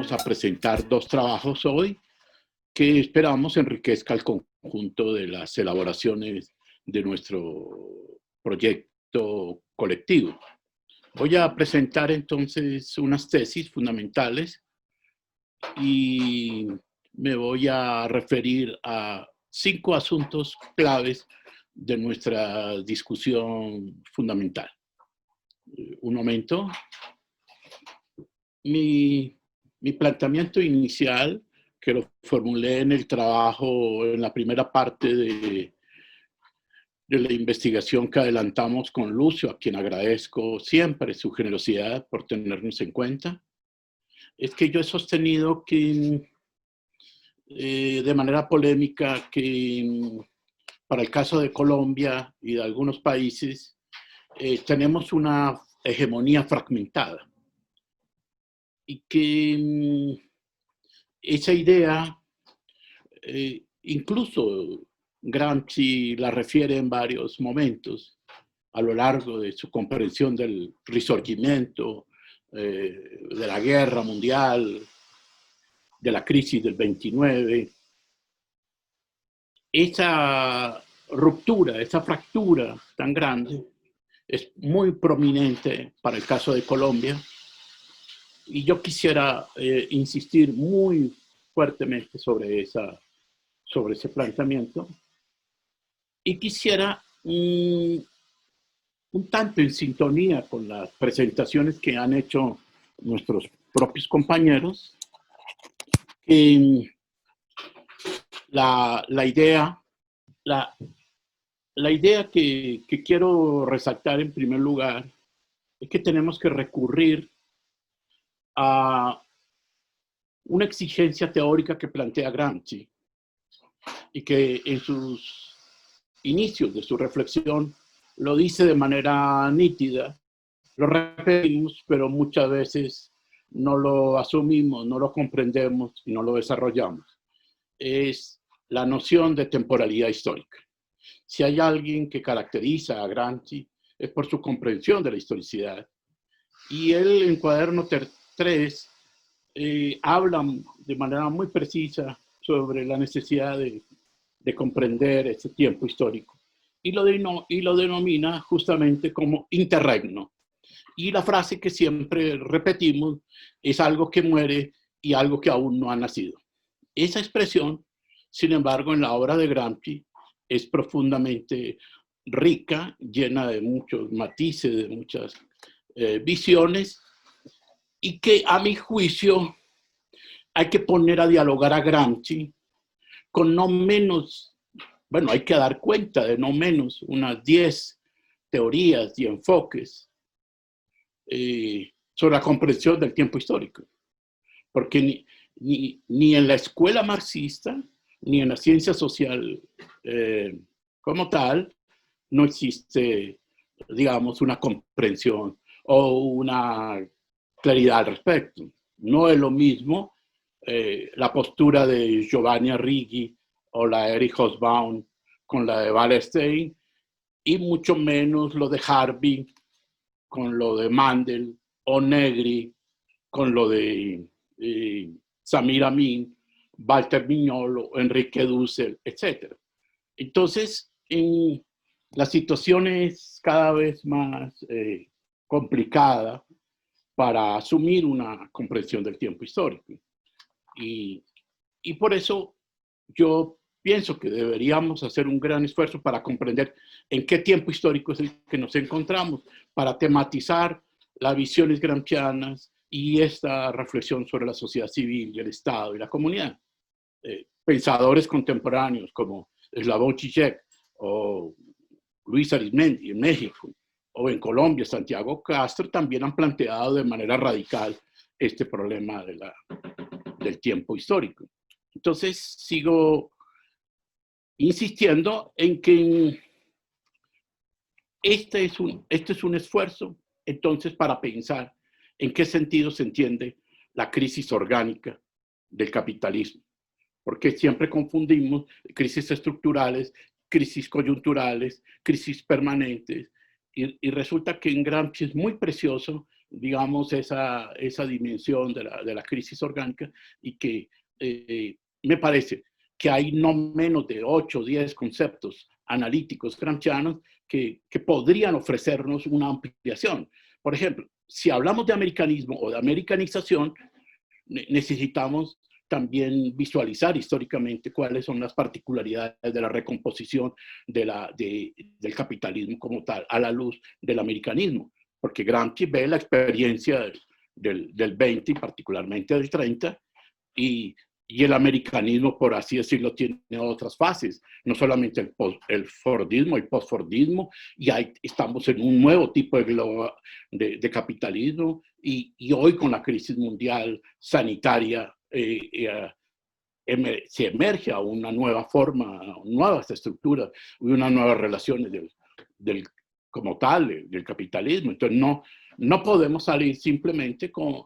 vamos a presentar dos trabajos hoy que esperamos enriquezca el conjunto de las elaboraciones de nuestro proyecto colectivo. Voy a presentar entonces unas tesis fundamentales y me voy a referir a 5 asuntos claves de nuestra discusión fundamental. Un momento. Mi planteamiento inicial, que lo formulé en el trabajo, en la primera parte de la investigación que adelantamos con Lucio, a quien agradezco siempre su generosidad por tenernos en cuenta, es que yo he sostenido que, de manera polémica, que para el caso de Colombia y de algunos países, tenemos una hegemonía fragmentada. Y que esa idea, incluso Gramsci la refiere en varios momentos a lo largo de su comprensión del Risorgimento, de la guerra mundial, de la crisis del 29. Esa ruptura, esa fractura tan grande es muy prominente para el caso de Colombia. Y yo quisiera insistir muy fuertemente sobre ese planteamiento. Y quisiera, un tanto en sintonía con las presentaciones que han hecho nuestros propios compañeros, la idea que quiero resaltar en primer lugar es que tenemos que recurrir a una exigencia teórica que plantea Gramsci y que en sus inicios de su reflexión lo dice de manera nítida. Lo repetimos, pero muchas veces no lo asumimos, no lo comprendemos y no lo desarrollamos. Es la noción de temporalidad histórica. Si hay alguien que caracteriza a Gramsci es por su comprensión de la historicidad. Y él en cuaderno 3 habla de manera muy precisa sobre la necesidad de comprender ese tiempo histórico y lo denomina justamente como interregno. Y la frase que siempre repetimos es algo que muere y algo que aún no ha nacido. Esa expresión, sin embargo, en la obra de Gramsci es profundamente rica, llena de muchos matices, de muchas visiones, y que a mi juicio hay que poner a dialogar a Gramsci con no menos, bueno, hay que dar cuenta de no menos unas 10 teorías y enfoques sobre la comprensión del tiempo histórico. Porque ni en la escuela marxista, ni en la ciencia social como tal, no existe, digamos, una comprensión o una claridad al respecto. No es lo mismo la postura de Giovanni Arrighi o la de Erich Hobsbawm con la de Wallerstein, y mucho menos lo de Harvey con lo de Mandel, o Negri con lo de Samir Amin, Walter Mignolo, Enrique Dussel, etc. Entonces, la situación es cada vez más complicada para asumir una comprensión del tiempo histórico. Y por eso yo pienso que deberíamos hacer un gran esfuerzo para comprender en qué tiempo histórico es el que nos encontramos, para tematizar las visiones gramscianas y esta reflexión sobre la sociedad civil y el Estado y la comunidad. Pensadores contemporáneos como Slavoj Žižek o Luis Arizmendi en México, o en Colombia, Santiago Castro, también han planteado de manera radical este problema del tiempo histórico. Entonces, sigo insistiendo en que este es un esfuerzo, entonces, para pensar en qué sentido se entiende la crisis orgánica del capitalismo. Porque siempre confundimos crisis estructurales, crisis coyunturales, crisis permanentes, y resulta que en Gramsci es muy precioso digamos, esa dimensión de la crisis orgánica, y que me parece que hay no menos de 8 o 10 conceptos analíticos gramscianos que podrían ofrecernos una ampliación. Por ejemplo, si hablamos de americanismo o de americanización, necesitamos también visualizar históricamente cuáles son las particularidades de la recomposición del capitalismo como tal, a la luz del americanismo. Porque Gramsci ve la experiencia del 20 y particularmente del 30, y el americanismo, por así decirlo, tiene otras fases, no solamente el Fordismo, el postfordismo, y ahí estamos en un nuevo tipo de capitalismo, y hoy con la crisis mundial sanitaria se emerge a una nueva forma, nuevas estructuras y unas nuevas relaciones como tal del capitalismo. Entonces no podemos salir simplemente con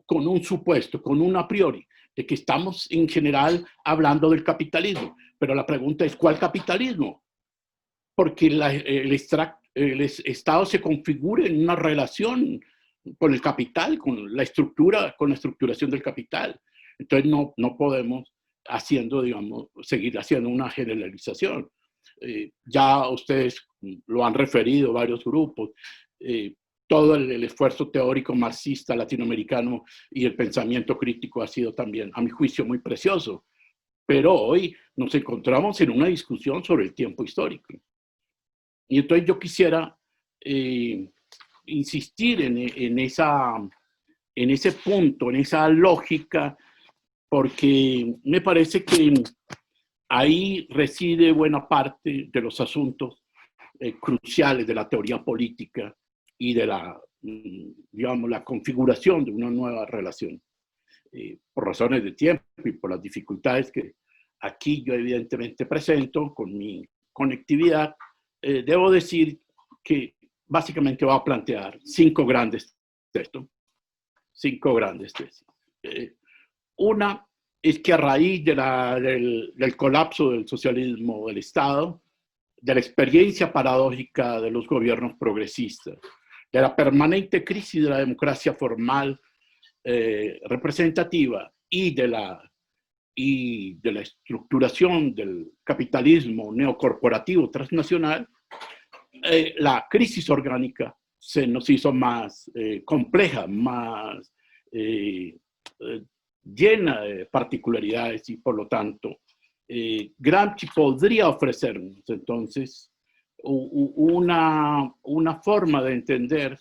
un supuesto, con un a priori, de que estamos en general hablando del capitalismo. Pero la pregunta es, ¿cuál capitalismo? Porque el Estado se configura en una relación con el capital, con la estructuración del capital. Entonces no podemos seguir haciendo una generalización. Ya ustedes lo han referido, varios grupos, todo el esfuerzo teórico marxista latinoamericano y el pensamiento crítico ha sido también, a mi juicio, muy precioso. Pero hoy nos encontramos en una discusión sobre el tiempo histórico. Y entonces yo quisiera insistir en ese punto, en esa lógica, porque me parece que ahí reside buena parte de los asuntos cruciales de la teoría política y de la configuración de una nueva relación. Por razones de tiempo y por las dificultades que aquí yo evidentemente presento con mi conectividad, debo decir que básicamente voy a plantear 5 grandes textos. 5 grandes tesis. Una es que a raíz del colapso del socialismo del Estado, de la experiencia paradójica de los gobiernos progresistas, de la permanente crisis de la democracia formal representativa y de la estructuración del capitalismo neocorporativo transnacional, la crisis orgánica se nos hizo más compleja, más llena de particularidades, y por lo tanto Gramsci podría ofrecernos entonces una forma de entender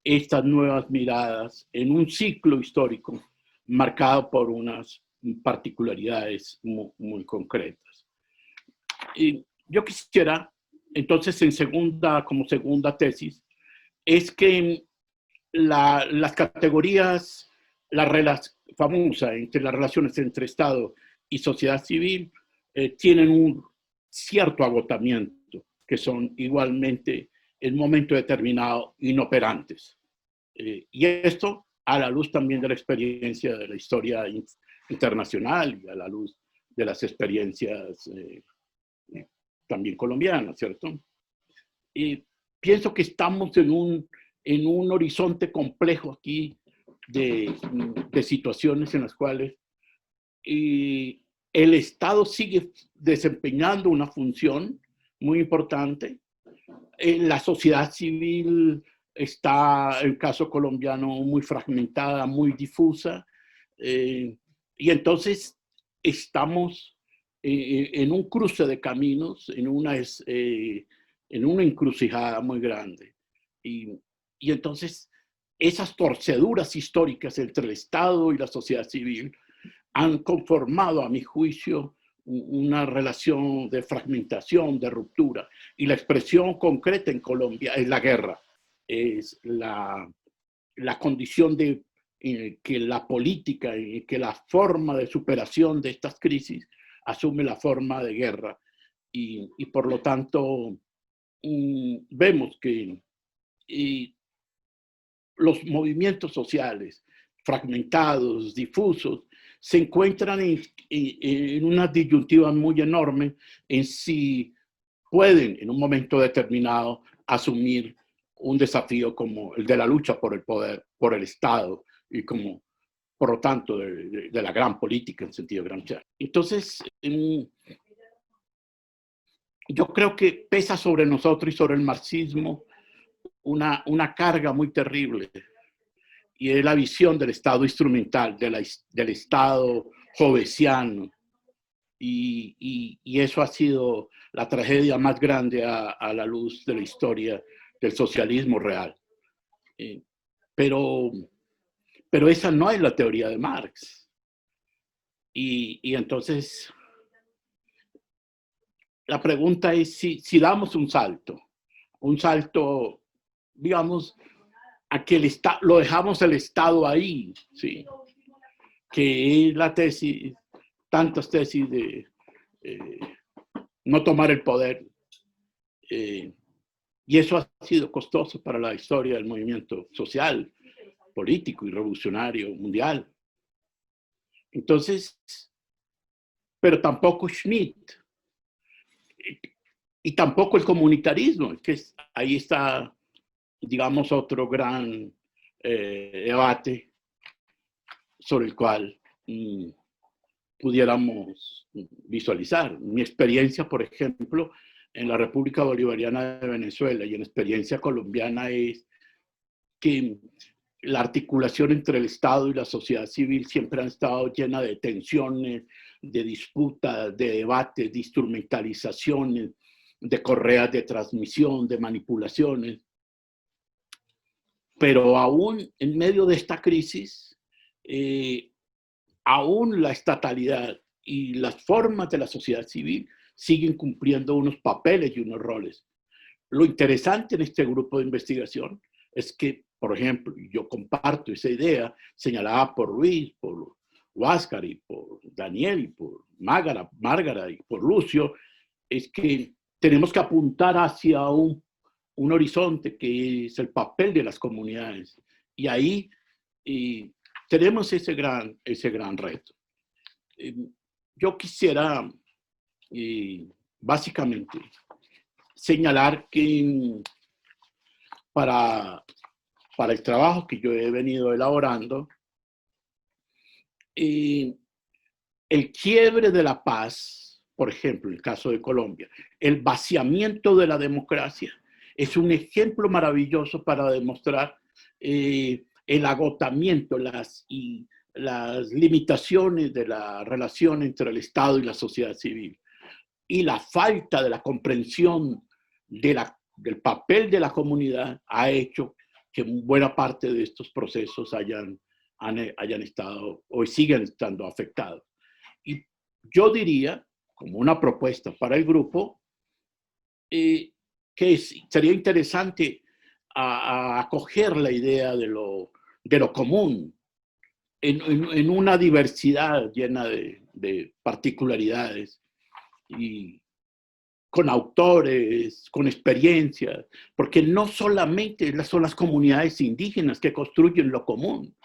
estas nuevas miradas en un ciclo histórico marcado por unas particularidades muy concretas. Y yo quisiera, entonces, como segunda tesis, es que las categorías, famosa entre las relaciones entre Estado y sociedad civil, tienen un cierto agotamiento, que son igualmente en momento determinado inoperantes. Y esto a la luz también de la experiencia de la historia internacional y a la luz de las experiencias también colombianas, ¿cierto? Y pienso que estamos en un horizonte complejo aquí de situaciones en las cuales el Estado sigue desempeñando una función muy importante. La sociedad civil está, en el caso colombiano, muy fragmentada, muy difusa. Y entonces estamos en un cruce de caminos, en una encrucijada muy grande. Y entonces esas torceduras históricas entre el Estado y la sociedad civil han conformado, a mi juicio, una relación de fragmentación, de ruptura. Y la expresión concreta en Colombia es la guerra, es la condición de que la política y que la forma de superación de estas crisis asume la forma de guerra. Y por lo tanto, vemos que los movimientos sociales fragmentados, difusos, se encuentran en una disyuntiva muy enorme en si pueden, en un momento determinado, asumir un desafío como el de la lucha por el poder, por el Estado y como, por lo tanto, de la gran política en sentido gramsciano. Entonces, yo creo que pesa sobre nosotros y sobre el marxismo una carga muy terrible, y es la visión del Estado instrumental, del Estado jovesiano, y eso ha sido la tragedia más grande a la luz de la historia del socialismo real. Pero esa no es la teoría de Marx. Y entonces, la pregunta es si damos un salto, digamos, a que lo dejamos el Estado ahí, ¿sí? Que es la tesis, tantas tesis de no tomar el poder. Y eso ha sido costoso para la historia del movimiento social, político y revolucionario mundial. Entonces, pero tampoco Schmitt, y tampoco el comunitarismo, que ahí está, digamos, otro gran debate sobre el cual pudiéramos visualizar. Mi experiencia, por ejemplo, en la República Bolivariana de Venezuela y en la experiencia colombiana es que la articulación entre el Estado y la sociedad civil siempre ha estado llena de tensiones, de disputas, de debates, de instrumentalizaciones, de correas de transmisión, de manipulaciones. Pero aún en medio de esta crisis, aún la estatalidad y las formas de la sociedad civil siguen cumpliendo unos papeles y unos roles. Lo interesante en este grupo de investigación es que, por ejemplo, yo comparto esa idea señalada por Ruiz, por Huáscar y por Daniel y por Márgara y por Lucio, es que tenemos que apuntar hacia un horizonte que es el papel de las comunidades. Y ahí tenemos ese gran reto. Yo quisiera básicamente señalar que para el trabajo que yo he venido elaborando, el quiebre de la paz, por ejemplo, en el caso de Colombia, el vaciamiento de la democracia, es un ejemplo maravilloso para demostrar el agotamiento, las limitaciones de la relación entre el Estado y la sociedad civil, y la falta de la comprensión del papel de la comunidad ha hecho que buena parte de estos procesos hayan estado o siguen estando afectados. Y yo diría, como una propuesta para el grupo, que sería interesante acoger la idea de lo común en una diversidad llena de particularidades, y con autores, con experiencias, porque no solamente son las comunidades indígenas que construyen lo común.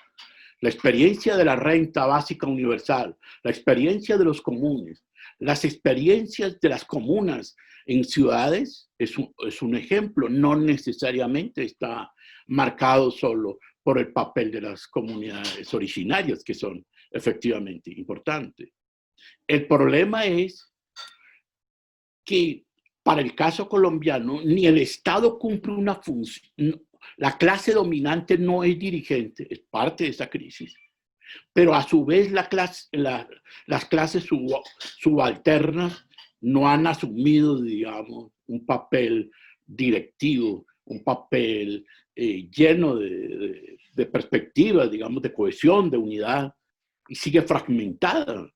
La experiencia de la renta básica universal, la experiencia de los comunes, las experiencias de las comunas en ciudades es un ejemplo, no necesariamente está marcado solo por el papel de las comunidades originarias, que son efectivamente importantes. El problema es que para el caso colombiano ni el Estado cumple una función, la clase dominante no es dirigente, es parte de esa crisis, pero a su vez las clases subalternas no han asumido, digamos, un papel directivo, un papel lleno de perspectivas, digamos, de cohesión, de unidad, y sigue fragmentada.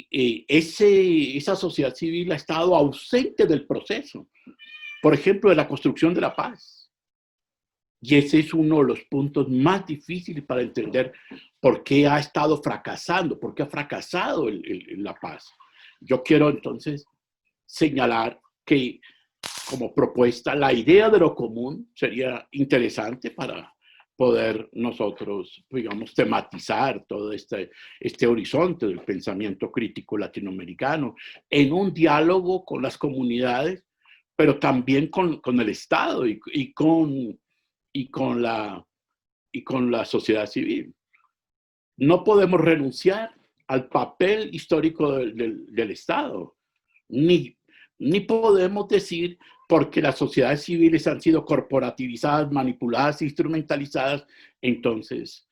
Esa sociedad civil ha estado ausente del proceso, por ejemplo, de la construcción de la paz. Y ese es uno de los puntos más difíciles para entender por qué ha estado fracasando, por qué ha fracasado la paz. Yo quiero entonces señalar que, como propuesta, la idea de lo común sería interesante para poder nosotros, digamos, tematizar todo este horizonte del pensamiento crítico latinoamericano en un diálogo con las comunidades, pero también con el Estado y con y con la sociedad civil. No podemos renunciar al papel histórico del Estado, ni podemos decir porque las sociedades civiles han sido corporativizadas, manipuladas, instrumentalizadas, entonces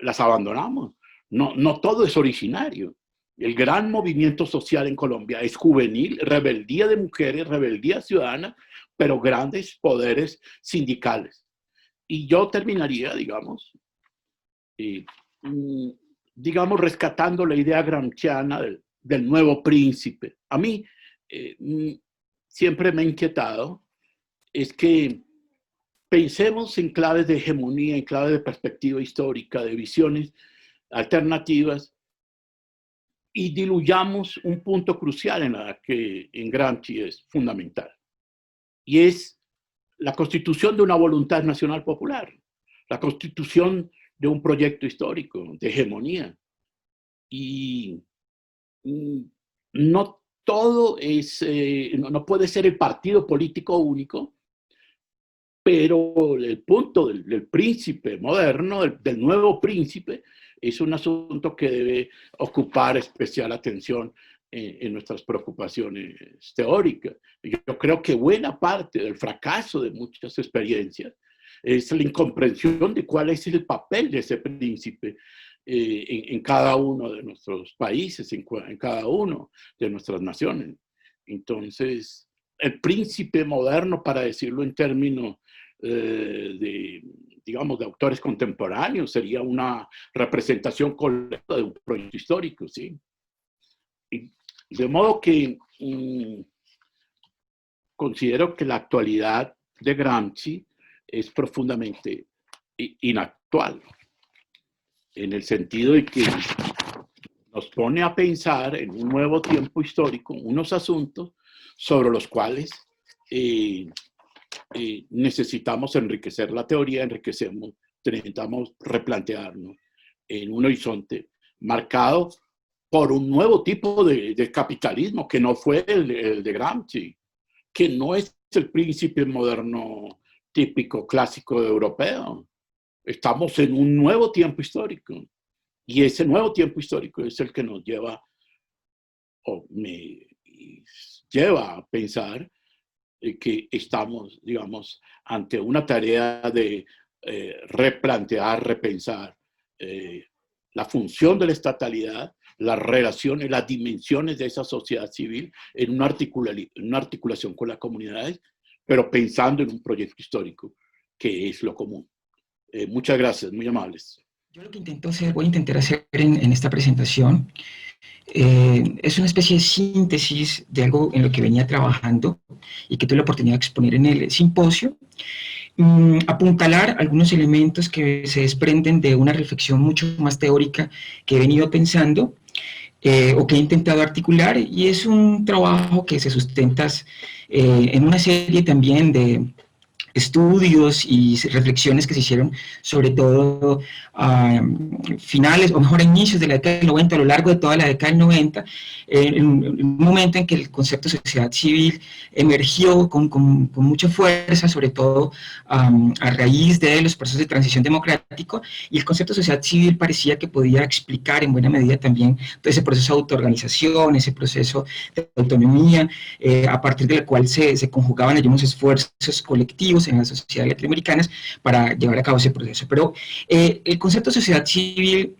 las abandonamos. No todo es originario. El gran movimiento social en Colombia es juvenil, rebeldía de mujeres, rebeldía ciudadana, pero grandes poderes sindicales. Y yo terminaría, digamos, rescatando la idea gramsciana del nuevo príncipe. A mí siempre me ha inquietado es que pensemos en claves de hegemonía, en claves de perspectiva histórica, de visiones alternativas, y diluyamos un punto crucial en la que en Gramsci es fundamental, y es la constitución de una voluntad nacional popular, la constitución de un proyecto histórico, de hegemonía. Y no todo es, no puede ser el partido político único, pero el punto del príncipe moderno, del nuevo príncipe, es un asunto que debe ocupar especial atención en nuestras preocupaciones teóricas. Yo creo que buena parte del fracaso de muchas experiencias es la incomprensión de cuál es el papel de ese príncipe en cada uno de nuestros países, en cada uno de nuestras naciones. Entonces, el príncipe moderno, para decirlo en términos de autores contemporáneos, sería una representación colectiva de un proyecto histórico, ¿sí? Y de modo que considero que la actualidad de Gramsci es profundamente inactual, en el sentido de que nos pone a pensar en un nuevo tiempo histórico, unos asuntos sobre los cuales necesitamos enriquecer la teoría, necesitamos replantearnos en un horizonte marcado por un nuevo tipo de capitalismo que no fue el de Gramsci, que no es el príncipe moderno típico, clásico europeo. Estamos en un nuevo tiempo histórico, y ese nuevo tiempo histórico es el que nos lleva, o me lleva a pensar que estamos, digamos, ante una tarea de replantear, repensar la función de la estatalidad, las relaciones, las dimensiones de esa sociedad civil en una articulación con las comunidades, pero pensando en un proyecto histórico que es lo común. Muchas gracias, muy amables. Yo lo que voy a intentar hacer en esta presentación es una especie de síntesis de algo en lo que venía trabajando y que tuve la oportunidad de exponer en el simposio, apuntalar algunos elementos que se desprenden de una reflexión mucho más teórica que he venido pensando o que he intentado articular, y es un trabajo que se sustenta en una serie también de estudios y reflexiones que se hicieron sobre todo a finales, o mejor a inicios de la década del 90, a lo largo de toda la década del 90, en un momento en que el concepto de sociedad civil emergió con mucha fuerza, sobre todo a raíz de los procesos de transición democrático, y el concepto de sociedad civil parecía que podía explicar en buena medida también todo ese proceso de autoorganización, ese proceso de autonomía, a partir del cual se conjugaban algunos esfuerzos colectivos en las sociedades latinoamericanas para llevar a cabo ese proceso. Pero el concepto de sociedad civil,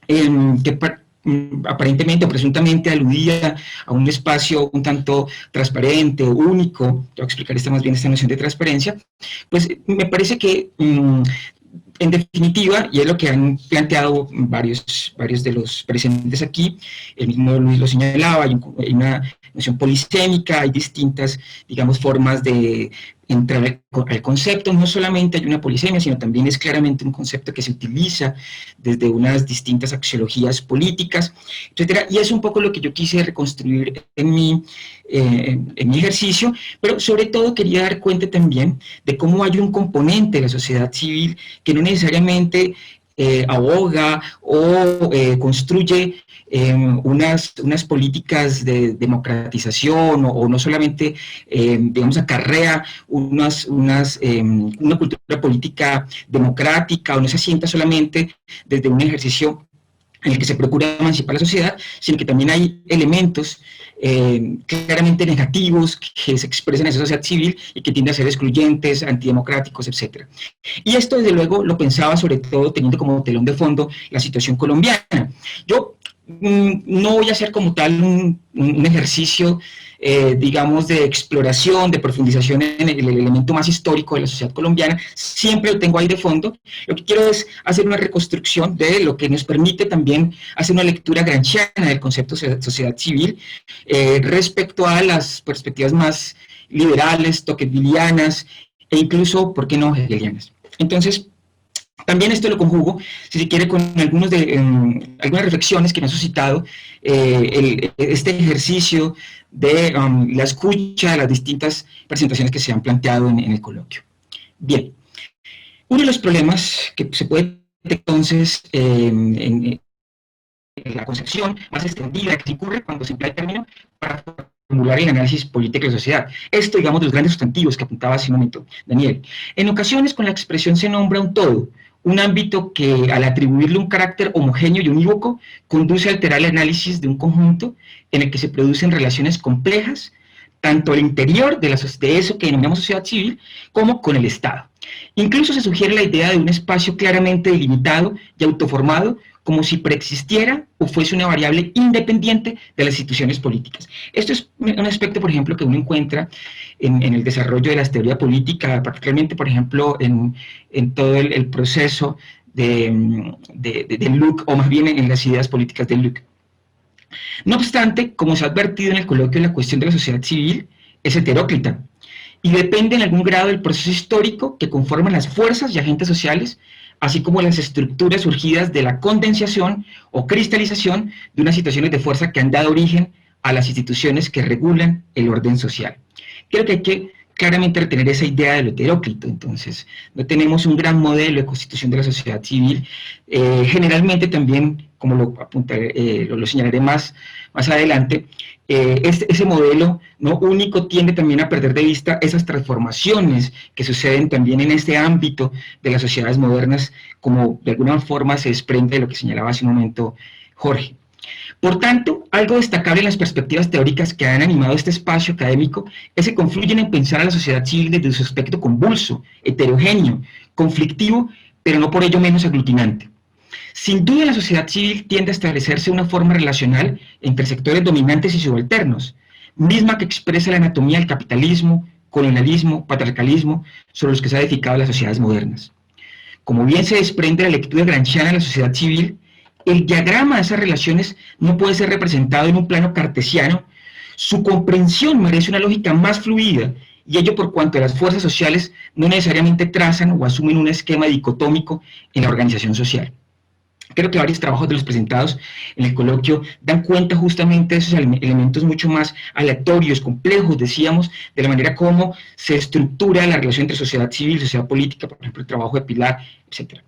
que aparentemente o presuntamente aludía a un espacio un tanto transparente, único, te voy a explicar más bien esta noción de transparencia, pues me parece que en definitiva, y es lo que han planteado varios de los presentes aquí, el mismo Luis lo señalaba, hay una noción polisémica, hay distintas, digamos, formas de entrar al concepto. No solamente hay una polisemia, sino también es claramente un concepto que se utiliza desde unas distintas axiologías políticas, etcétera, y es un poco lo que yo quise reconstruir en mi ejercicio, pero sobre todo quería dar cuenta también de cómo hay un componente de la sociedad civil que no necesariamente aboga o construye unas políticas de democratización o no solamente, digamos, acarrea una cultura política democrática o no se asienta solamente desde un ejercicio en el que se procura emancipar la sociedad, sino que también hay elementos claramente negativos que se expresan en esa sociedad civil y que tienden a ser excluyentes, antidemocráticos, etc. Y esto, desde luego, lo pensaba sobre todo teniendo como telón de fondo la situación colombiana. Yo no voy a hacer como tal un ejercicio, digamos, de exploración, de profundización en el elemento más histórico de la sociedad colombiana, siempre lo tengo ahí de fondo. Lo que quiero es hacer una reconstrucción de lo que nos permite también hacer una lectura gramsciana del concepto de sociedad civil respecto a las perspectivas más liberales, tocquevillianas e incluso, ¿por qué no, hegelianas? Entonces, también esto lo conjugo, si se quiere, con algunas reflexiones que me ha suscitado este ejercicio de la escucha de las distintas presentaciones que se han planteado en el coloquio. Bien, uno de los problemas que se puede entonces en la concepción más extendida que se incurre cuando se emplea el término para formular el análisis político de la sociedad. Esto, digamos, de los grandes sustantivos que apuntaba hace un momento Daniel. En ocasiones con la expresión se nombra un todo, un ámbito que al atribuirle un carácter homogéneo y unívoco conduce a alterar el análisis de un conjunto en el que se producen relaciones complejas, tanto al interior de eso que denominamos sociedad civil, como con el Estado. Incluso se sugiere la idea de un espacio claramente delimitado y autoformado, como si preexistiera o fuese una variable independiente de las instituciones políticas. Esto es un aspecto, por ejemplo, que uno encuentra en el desarrollo de la teoría política, particularmente, por ejemplo, en todo el proceso de Luc, o más bien en las ideas políticas de Luc. No obstante, como se ha advertido en el coloquio, la cuestión de la sociedad civil es heteróclita y depende en algún grado del proceso histórico que conforman las fuerzas y agentes sociales, así como las estructuras surgidas de la condensación o cristalización de unas situaciones de fuerza que han dado origen a las instituciones que regulan el orden social. Creo que hay que claramente retener esa idea de lo heteróclito. Entonces, no tenemos un gran modelo de constitución de la sociedad civil. Generalmente también, como lo señalaré más adelante, ese modelo no único tiende también a perder de vista esas transformaciones que suceden también en este ámbito de las sociedades modernas, como de alguna forma se desprende de lo que señalaba hace un momento Jorge. Por tanto, algo destacable en las perspectivas teóricas que han animado este espacio académico es que confluyen en pensar a la sociedad civil desde su aspecto convulso, heterogéneo, conflictivo, pero no por ello menos aglutinante. Sin duda, la sociedad civil tiende a establecerse una forma relacional entre sectores dominantes y subalternos, misma que expresa la anatomía del capitalismo, colonialismo, patriarcalismo, sobre los que se ha edificado las sociedades modernas. Como bien se desprende de la lectura gramsciana de la sociedad civil, el diagrama de esas relaciones no puede ser representado en un plano cartesiano. Su comprensión merece una lógica más fluida, y ello por cuanto las fuerzas sociales no necesariamente trazan o asumen un esquema dicotómico en la organización social. Creo que varios trabajos de los presentados en el coloquio dan cuenta justamente de esos elementos mucho más aleatorios, complejos, decíamos, de la manera como se estructura la relación entre sociedad civil y sociedad política, por ejemplo, el trabajo de Pilar, etc.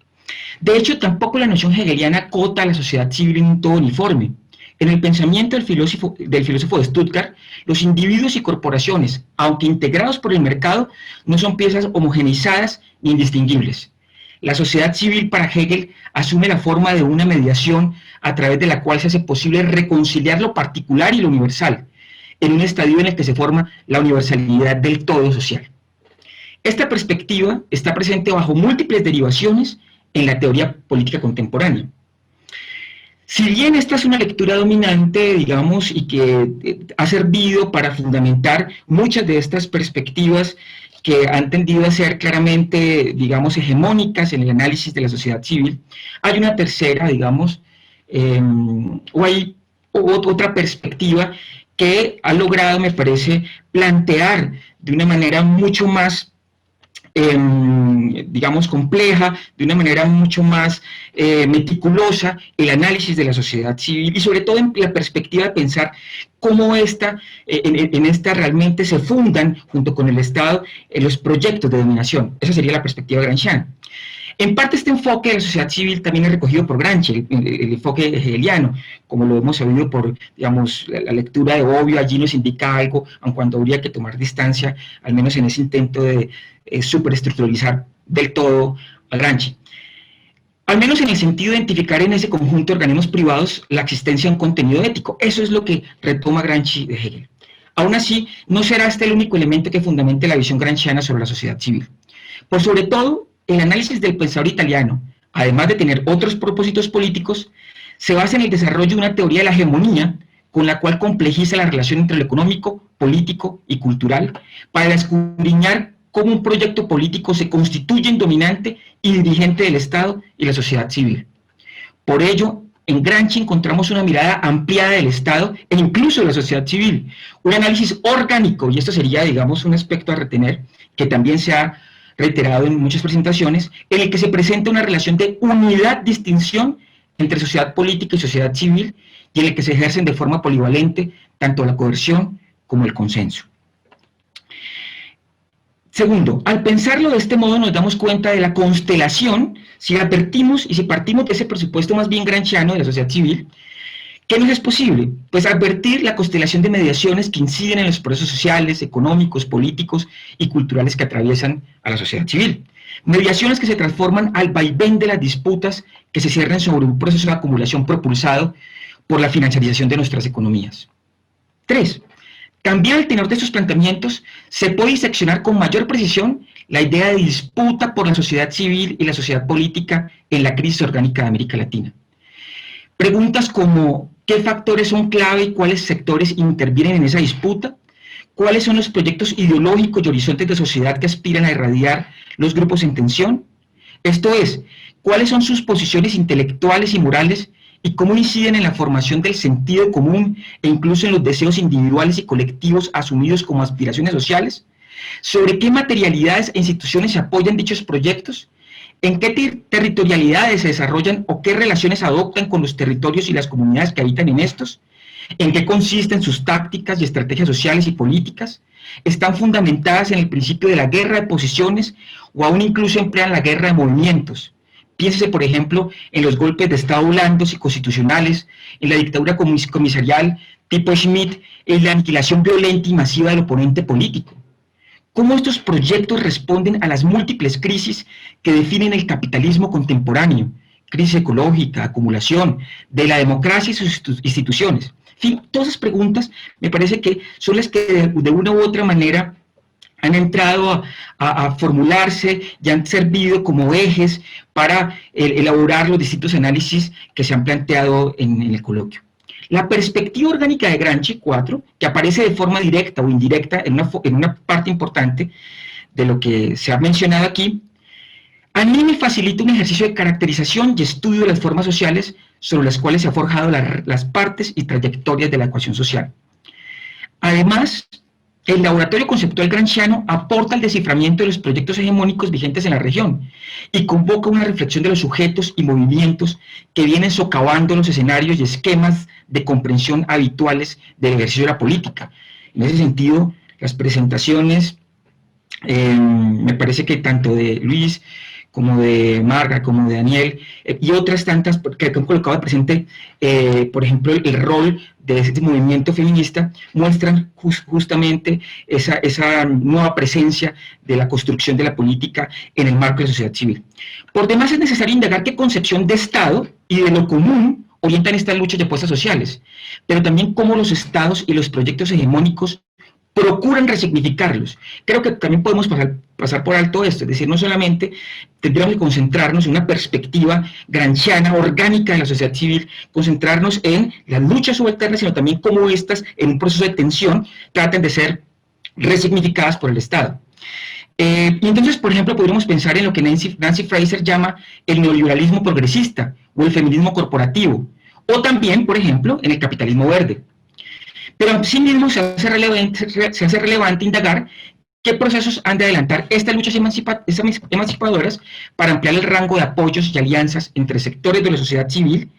De hecho, tampoco la noción hegeliana acota a la sociedad civil en un todo uniforme. En el pensamiento del filósofo de Stuttgart, los individuos y corporaciones, aunque integrados por el mercado, no son piezas homogeneizadas ni indistinguibles. La sociedad civil para Hegel asume la forma de una mediación a través de la cual se hace posible reconciliar lo particular y lo universal, en un estadio en el que se forma la universalidad del todo social. Esta perspectiva está presente bajo múltiples derivaciones en la teoría política contemporánea. Si bien esta es una lectura dominante, digamos, y que ha servido para fundamentar muchas de estas perspectivas que han tendido a ser claramente, digamos, hegemónicas en el análisis de la sociedad civil, hay una tercera, digamos, o hay otra perspectiva que ha logrado, me parece, plantear de una manera mucho más digamos, compleja, de una manera mucho más meticulosa, el análisis de la sociedad civil y sobre todo en la perspectiva de pensar cómo en esta realmente se fundan, junto con el Estado, los proyectos de dominación. Esa sería la perspectiva gramsciana. En parte este enfoque de la sociedad civil también es recogido por Gramsci, el enfoque hegeliano, como lo hemos sabido por, digamos, la lectura de Bobbio, allí nos indica algo, aun cuando habría que tomar distancia, al menos en ese intento de superestructuralizar del todo a Gramsci. Al menos en el sentido de identificar en ese conjunto de organismos privados la existencia de un contenido ético. Eso es lo que retoma Gramsci de Hegel. Aún así, no será este el único elemento que fundamente la visión gramsciana sobre la sociedad civil. Por sobre todo, el análisis del pensador italiano, además de tener otros propósitos políticos, se basa en el desarrollo de una teoría de la hegemonía con la cual complejiza la relación entre lo económico, político y cultural para escudriñar cómo un proyecto político se constituye en dominante y dirigente del Estado y la sociedad civil. Por ello, en Gramsci encontramos una mirada ampliada del Estado e incluso de la sociedad civil, un análisis orgánico, y esto sería, digamos, un aspecto a retener, que también se ha reiterado en muchas presentaciones, en el que se presenta una relación de unidad-distinción entre sociedad política y sociedad civil, y en el que se ejercen de forma polivalente tanto la coerción como el consenso. Segundo, al pensarlo de este modo nos damos cuenta de la constelación, si advertimos y si partimos de ese presupuesto más bien gramsciano de la sociedad civil, ¿qué nos es posible? Pues advertir la constelación de mediaciones que inciden en los procesos sociales, económicos, políticos y culturales que atraviesan a la sociedad civil. Mediaciones que se transforman al vaivén de las disputas que se cierran sobre un proceso de acumulación propulsado por la financiarización de nuestras economías. 3. También al tenor de estos planteamientos se puede diseccionar con mayor precisión la idea de disputa por la sociedad civil y la sociedad política en la crisis orgánica de América Latina. Preguntas como ¿qué factores son clave y cuáles sectores intervienen en esa disputa? ¿Cuáles son los proyectos ideológicos y horizontes de sociedad que aspiran a irradiar los grupos en tensión? Esto es, ¿cuáles son sus posiciones intelectuales y morales y cómo inciden en la formación del sentido común e incluso en los deseos individuales y colectivos asumidos como aspiraciones sociales? ¿Sobre qué materialidades e instituciones se apoyan dichos proyectos? ¿En qué territorialidades se desarrollan o qué relaciones adoptan con los territorios y las comunidades que habitan en estos? ¿En qué consisten sus tácticas y estrategias sociales y políticas? ¿Están fundamentadas en el principio de la guerra de posiciones o aún incluso emplean la guerra de movimientos? Piénsese, por ejemplo, en los golpes de Estado blandos y constitucionales, en la dictadura comisarial tipo Schmidt, en la aniquilación violenta y masiva del oponente político. ¿Cómo estos proyectos responden a las múltiples crisis que definen el capitalismo contemporáneo? Crisis ecológica, acumulación, de la democracia y sus instituciones. En fin, todas esas preguntas me parece que son las que de una u otra manera han entrado a formularse y han servido como ejes para elaborar los distintos análisis que se han planteado en el coloquio. La perspectiva orgánica de Gramsci 4, que aparece de forma directa o indirecta en una parte importante de lo que se ha mencionado aquí, a mí me facilita un ejercicio de caracterización y estudio de las formas sociales sobre las cuales se han forjado las partes y trayectorias de la ecuación social. Además, el laboratorio conceptual gramsciano aporta al desciframiento de los proyectos hegemónicos vigentes en la región y convoca una reflexión de los sujetos y movimientos que vienen socavando los escenarios y esquemas de comprensión habituales del ejercicio de la política. En ese sentido, las presentaciones, me parece que tanto de Luis como de Marga, como de Daniel, y otras tantas que han colocado de presente, por ejemplo, el rol de este movimiento feminista, muestran justamente esa nueva presencia de la construcción de la política en el marco de la sociedad civil. Por demás, es necesario indagar qué concepción de Estado y de lo común orientan estas luchas y apuestas sociales, pero también cómo los estados y los proyectos hegemónicos procuran resignificarlos. Creo que también podemos pasar por alto esto, es decir, no solamente tendríamos que concentrarnos en una perspectiva gramsciana, orgánica de la sociedad civil, concentrarnos en las luchas subalternas, sino también cómo estas, en un proceso de tensión, tratan de ser resignificadas por el Estado. Y entonces, por ejemplo, podríamos pensar en lo que Nancy Fraser llama el neoliberalismo progresista o el feminismo corporativo, o también, por ejemplo, en el capitalismo verde. Pero asimismo se hace relevante indagar qué procesos han de adelantar estas luchas emancipadoras para ampliar el rango de apoyos y alianzas entre sectores de la sociedad civil,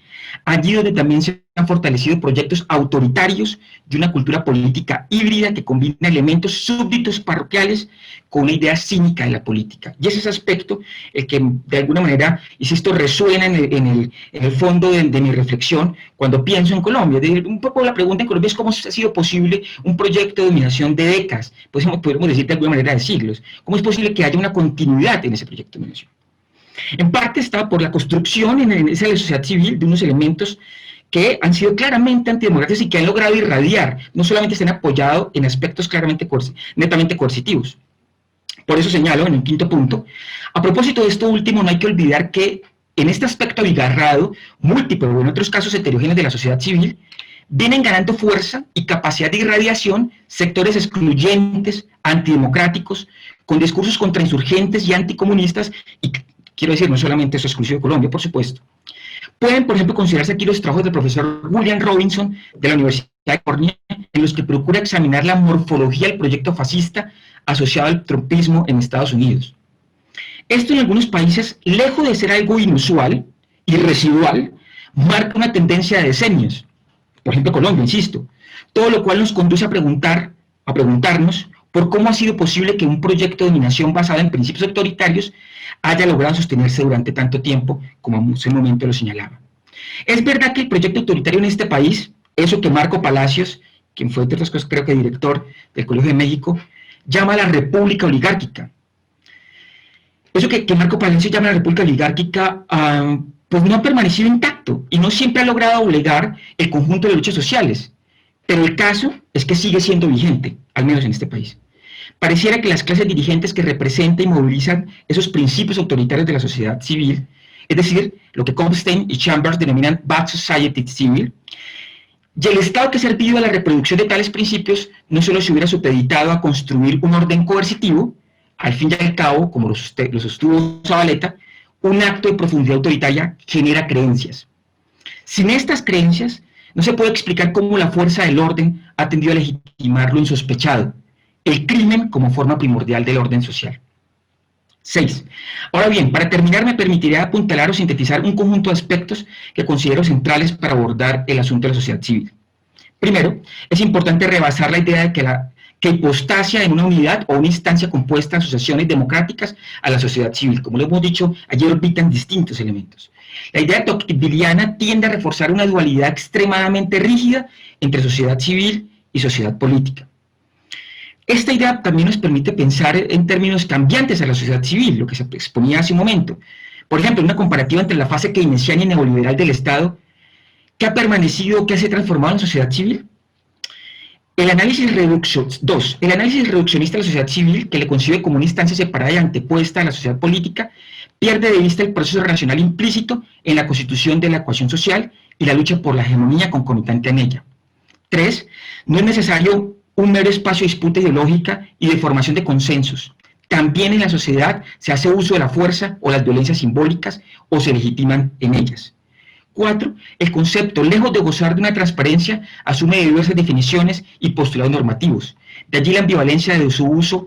allí donde también se han fortalecido proyectos autoritarios y una cultura política híbrida que combina elementos súbditos parroquiales con una idea cínica de la política. Y ese es ese aspecto el que de alguna manera, insisto, resuena en el fondo de mi reflexión cuando pienso en Colombia. Un poco la pregunta en Colombia es cómo ha sido posible un proyecto de dominación de décadas, podemos decir de alguna manera de siglos. ¿Cómo es posible que haya una continuidad en ese proyecto de dominación? En parte está por la construcción en esa sociedad civil de unos elementos que han sido claramente antidemocráticos y que han logrado irradiar, no solamente se han apoyado en aspectos claramente netamente coercitivos. Por eso señalo en el quinto punto, a propósito de esto último, no hay que olvidar que en este aspecto abigarrado, múltiple o en otros casos heterogéneos de la sociedad civil, vienen ganando fuerza y capacidad de irradiación sectores excluyentes, antidemocráticos, con discursos contrainsurgentes y anticomunistas, y quiero decir, no solamente eso es exclusivo de Colombia, por supuesto. Pueden, por ejemplo, considerarse aquí los trabajos del profesor William Robinson de la Universidad de California, en los que procura examinar la morfología del proyecto fascista asociado al trumpismo en Estados Unidos. Esto en algunos países, lejos de ser algo inusual y residual, marca una tendencia de decenios. Por ejemplo, Colombia, insisto. Todo lo cual nos conduce a preguntarnos por cómo ha sido posible que un proyecto de dominación basado en principios autoritarios haya logrado sostenerse durante tanto tiempo, como en ese momento lo señalaba. Es verdad que el proyecto autoritario en este país, eso que Marco Palacios, quien fue, entre otras cosas, creo que director del Colegio de México, llama la república oligárquica. Eso que Marco Palacios llama la república oligárquica, pues no ha permanecido intacto y no siempre ha logrado doblegar el conjunto de luchas sociales. Pero el caso es que sigue siendo vigente, al menos en este país. Pareciera que las clases dirigentes que representan y movilizan esos principios autoritarios de la sociedad civil, es decir, lo que Comstein y Chambers denominan Bad Society Civil, y el Estado que ha servido a la reproducción de tales principios no solo se hubiera supeditado a construir un orden coercitivo, al fin y al cabo, como lo sostuvo Zabaleta, un acto de profundidad autoritaria genera creencias. Sin estas creencias, no se puede explicar cómo la fuerza del orden ha tendido a legitimar lo insospechado, el crimen como forma primordial del orden social. 6. Ahora bien, para terminar me permitiré apuntalar o sintetizar un conjunto de aspectos que considero centrales para abordar el asunto de la sociedad civil. Primero, es importante rebasar la idea de que hipostasia en una unidad o una instancia compuesta de asociaciones democráticas a la sociedad civil. Como lo hemos dicho, allí orbitan distintos elementos. La idea tocquevilliana tiende a reforzar una dualidad extremadamente rígida entre sociedad civil y sociedad política. Esta idea también nos permite pensar en términos cambiantes a la sociedad civil, lo que se exponía hace un momento. Por ejemplo, una comparativa entre la fase keynesiana y neoliberal del Estado, ¿qué ha permanecido, qué se ha transformado en la sociedad civil? El análisis reduccionista de la sociedad civil, que le concibe como una instancia separada y antepuesta a la sociedad política, pierde de vista el proceso racional implícito en la constitución de la ecuación social y la lucha por la hegemonía concomitante en ella. 3. No es necesario un mero espacio de disputa ideológica y de formación de consensos. También en la sociedad se hace uso de la fuerza o las violencias simbólicas o se legitiman en ellas. 4. El concepto, lejos de gozar de una transparencia, asume diversas definiciones y postulados normativos. De allí la ambivalencia de su uso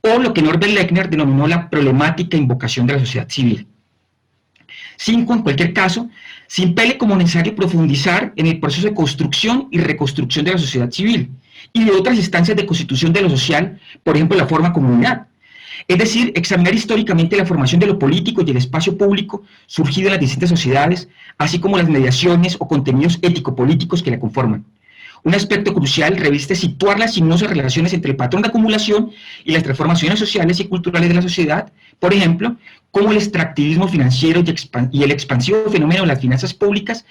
o lo que Norbert Lechner denominó la problemática invocación de la sociedad civil. 5. En cualquier caso, se impele como necesario profundizar en el proceso de construcción y reconstrucción de la sociedad civil y de otras instancias de constitución de lo social, por ejemplo la forma comunidad. Es decir, examinar históricamente la formación de lo político y el espacio público surgido en las distintas sociedades, así como las mediaciones o contenidos ético-políticos que la conforman. Un aspecto crucial reviste situar las sinuosas relaciones entre el patrón de acumulación y las transformaciones sociales y culturales de la sociedad, por ejemplo, cómo el extractivismo financiero y el expansivo fenómeno de las finanzas públicas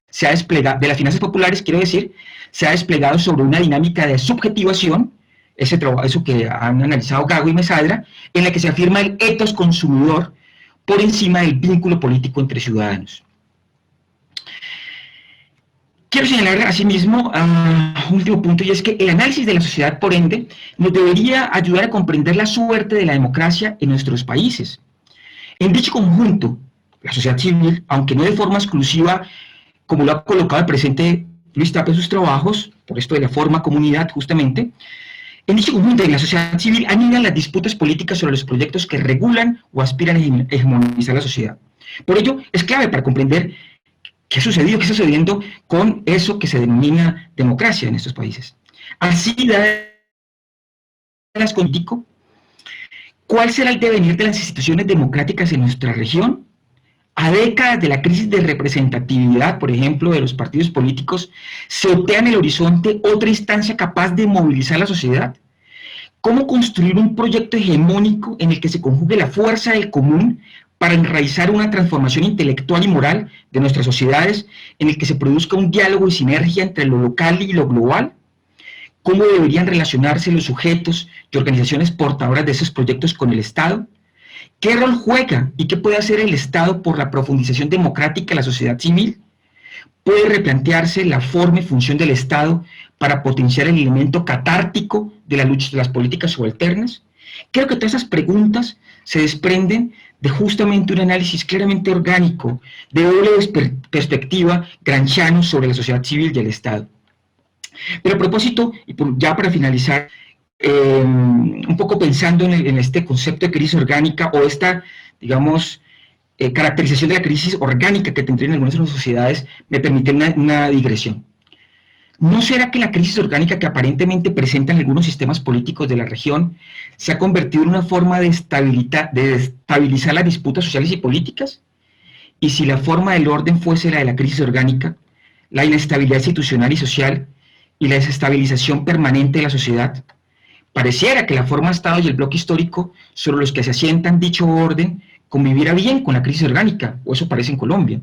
se ha desplegado, de las finanzas populares, quiero decir, se ha desplegado sobre una dinámica de subjetivación, eso que han analizado Gago y Mesadra, en la que se afirma el ethos consumidor por encima del vínculo político entre ciudadanos. Quiero señalar asimismo un último punto, y es que el análisis de la sociedad, por ende, nos debería ayudar a comprender la suerte de la democracia en nuestros países. En dicho conjunto, la sociedad civil, aunque no de forma exclusiva, como lo ha colocado al presente Luis Tapia en sus trabajos, por esto de la forma comunidad justamente, en dicho conjunto de la sociedad civil anidan las disputas políticas sobre los proyectos que regulan o aspiran a hegemonizar la sociedad. Por ello, es clave para comprender ¿Qué ha sucedido? ¿Qué está sucediendo con eso que se denomina democracia en estos países? Así, las contigo, ¿cuál será el devenir de las instituciones democráticas en nuestra región? A décadas de la crisis de representatividad, por ejemplo, de los partidos políticos, ¿se otea en el horizonte otra instancia capaz de movilizar a la sociedad? ¿Cómo construir un proyecto hegemónico en el que se conjugue la fuerza del común para enraizar una transformación intelectual y moral de nuestras sociedades, en el que se produzca un diálogo y sinergia entre lo local y lo global? ¿Cómo deberían relacionarse los sujetos y organizaciones portadoras de esos proyectos con el Estado? ¿Qué rol juega y qué puede hacer el Estado por la profundización democrática de la sociedad civil? ¿Puede replantearse la forma y función del Estado para potenciar el elemento catártico de la lucha de las políticas subalternas? Creo que todas esas preguntas se desprenden de justamente un análisis claramente orgánico, de doble perspectiva gramsciano sobre la sociedad civil y el Estado. Pero a propósito, y ya para finalizar, un poco pensando en este concepto de crisis orgánica o esta, digamos, caracterización de la crisis orgánica que tendrían algunas de las sociedades, me permite una digresión. ¿No será que la crisis orgánica que aparentemente presentan algunos sistemas políticos de la región se ha convertido en una forma de estabilizar las disputas sociales y políticas? Y si la forma del orden fuese la de la crisis orgánica, la inestabilidad institucional y social y la desestabilización permanente de la sociedad, pareciera que la forma de Estado y el bloque histórico sobre los que se asientan dicho orden conviviera bien con la crisis orgánica, o eso parece en Colombia.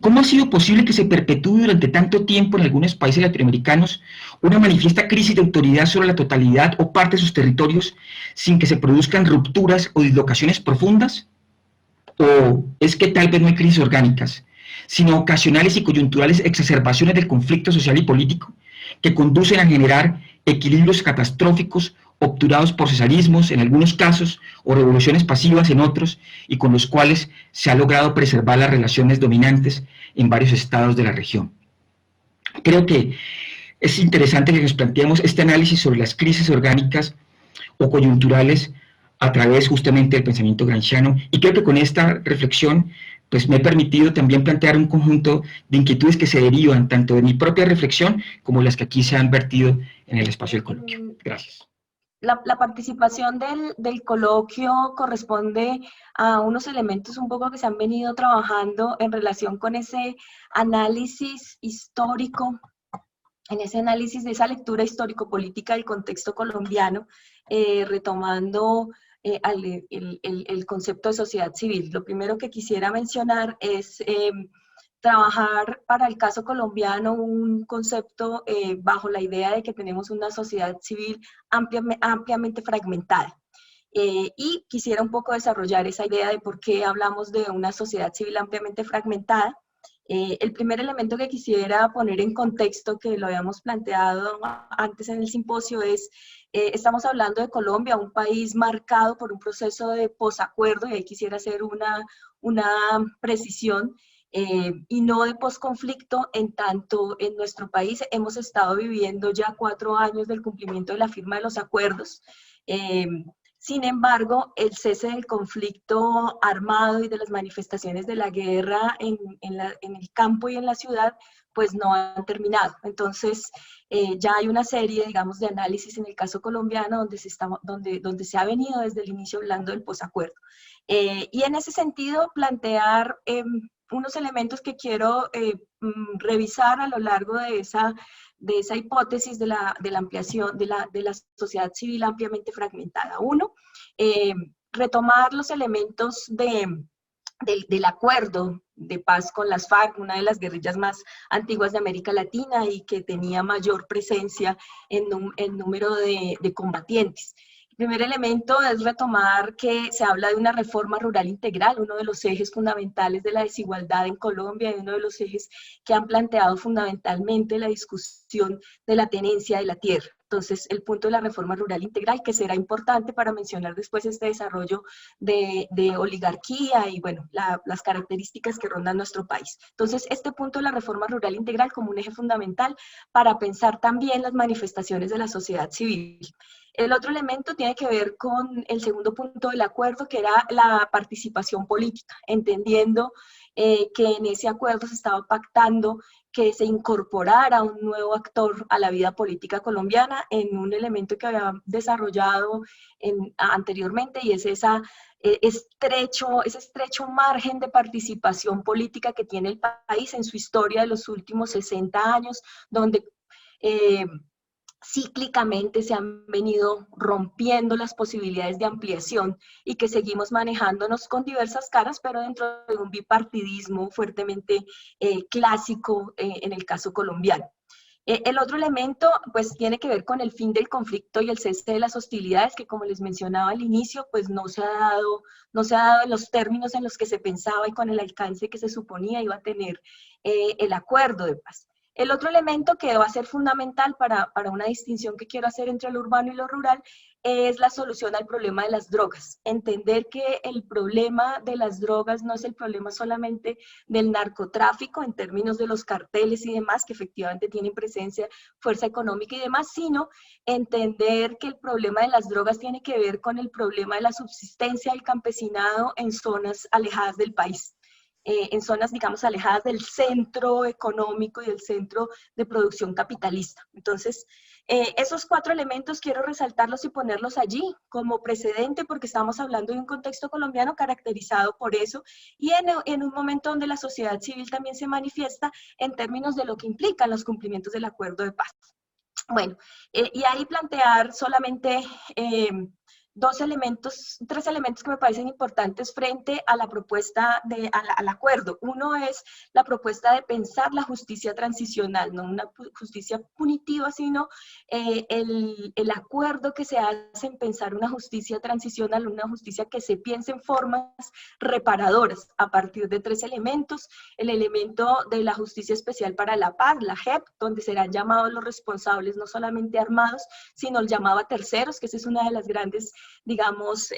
¿Cómo ha sido posible que se perpetúe durante tanto tiempo en algunos países latinoamericanos una manifiesta crisis de autoridad sobre la totalidad o parte de sus territorios sin que se produzcan rupturas o dislocaciones profundas? ¿O es que tal vez no hay crisis orgánicas, sino ocasionales y coyunturales exacerbaciones del conflicto social y político que conducen a generar equilibrios catastróficos obturados por cesarismos en algunos casos o revoluciones pasivas en otros, y con los cuales se ha logrado preservar las relaciones dominantes en varios estados de la región? Creo que es interesante que nos planteemos este análisis sobre las crisis orgánicas o coyunturales a través justamente del pensamiento gramsciano, y creo que con esta reflexión pues me he permitido también plantear un conjunto de inquietudes que se derivan tanto de mi propia reflexión como las que aquí se han vertido en el espacio del coloquio. Gracias. La participación del coloquio corresponde a unos elementos un poco que se han venido trabajando en relación con ese análisis histórico, en ese análisis de esa lectura histórico-política del contexto colombiano, retomando el concepto de sociedad civil. Lo primero que quisiera mencionar es trabajar para el caso colombiano un concepto bajo la idea de que tenemos una sociedad civil ampliamente fragmentada. Y quisiera un poco desarrollar esa idea de por qué hablamos de una sociedad civil ampliamente fragmentada. El primer elemento que quisiera poner en contexto, que lo habíamos planteado antes en el simposio, es estamos hablando de Colombia, un país marcado por un proceso de posacuerdo, y ahí quisiera hacer una precisión, y no de posconflicto, en tanto en nuestro país hemos estado viviendo ya 4 años del cumplimiento de la firma de los acuerdos. Sin embargo, el cese del conflicto armado y de las manifestaciones de la guerra en el campo y en la ciudad, pues no han terminado. Entonces, ya hay una serie, digamos, de análisis en el caso colombiano donde se ha venido desde el inicio hablando del posacuerdo. Y en ese sentido, plantear unos elementos que quiero revisar a lo largo de esa hipótesis de la ampliación de la sociedad civil ampliamente fragmentada. Uno, retomar los elementos del acuerdo de paz con las FARC, una de las guerrillas más antiguas de América Latina y que tenía mayor presencia en número de combatientes. El primer elemento es retomar que se habla de una reforma rural integral, uno de los ejes fundamentales de la desigualdad en Colombia y uno de los ejes que han planteado fundamentalmente la discusión de la tenencia de la tierra. Entonces, el punto de la reforma rural integral, que será importante para mencionar después este desarrollo de oligarquía y, bueno, las características que rondan nuestro país. Entonces, este punto de la reforma rural integral como un eje fundamental para pensar también las manifestaciones de la sociedad civil. El otro elemento tiene que ver con el segundo punto del acuerdo, que era la participación política, entendiendo que en ese acuerdo se estaba pactando que se incorporara un nuevo actor a la vida política colombiana en un elemento que había desarrollado anteriormente, y es ese estrecho margen de participación política que tiene el país en su historia de los últimos 60 años, donde cíclicamente se han venido rompiendo las posibilidades de ampliación y que seguimos manejándonos con diversas caras, pero dentro de un bipartidismo fuertemente clásico en el caso colombiano. El otro elemento pues tiene que ver con el fin del conflicto y el cese de las hostilidades, que como les mencionaba al inicio, pues no se ha dado en los términos en los que se pensaba y con el alcance que se suponía iba a tener el acuerdo de paz. El otro elemento que va a ser fundamental para una distinción que quiero hacer entre lo urbano y lo rural es la solución al problema de las drogas. Entender que el problema de las drogas no es el problema solamente del narcotráfico en términos de los carteles y demás, que efectivamente tienen presencia, fuerza económica y demás, sino entender que el problema de las drogas tiene que ver con el problema de la subsistencia del campesinado en zonas alejadas del país. En zonas, digamos, alejadas del centro económico y del centro de producción capitalista. Entonces, esos 4 elementos quiero resaltarlos y ponerlos allí como precedente, porque estamos hablando de un contexto colombiano caracterizado por eso, y en un momento donde la sociedad civil también se manifiesta en términos de lo que implican los cumplimientos del acuerdo de paz. Bueno, y ahí plantear solamente 3 elementos que me parecen importantes frente a la propuesta, al acuerdo. Uno es la propuesta de pensar la justicia transicional, no una justicia punitiva, sino el acuerdo que se hace en pensar una justicia transicional, una justicia que se piense en formas reparadoras a partir de 3 elementos. El elemento de la justicia especial para la paz, la JEP, donde serán llamados los responsables no solamente armados, sino el llamado a terceros, que esa es una de las grandes, digamos,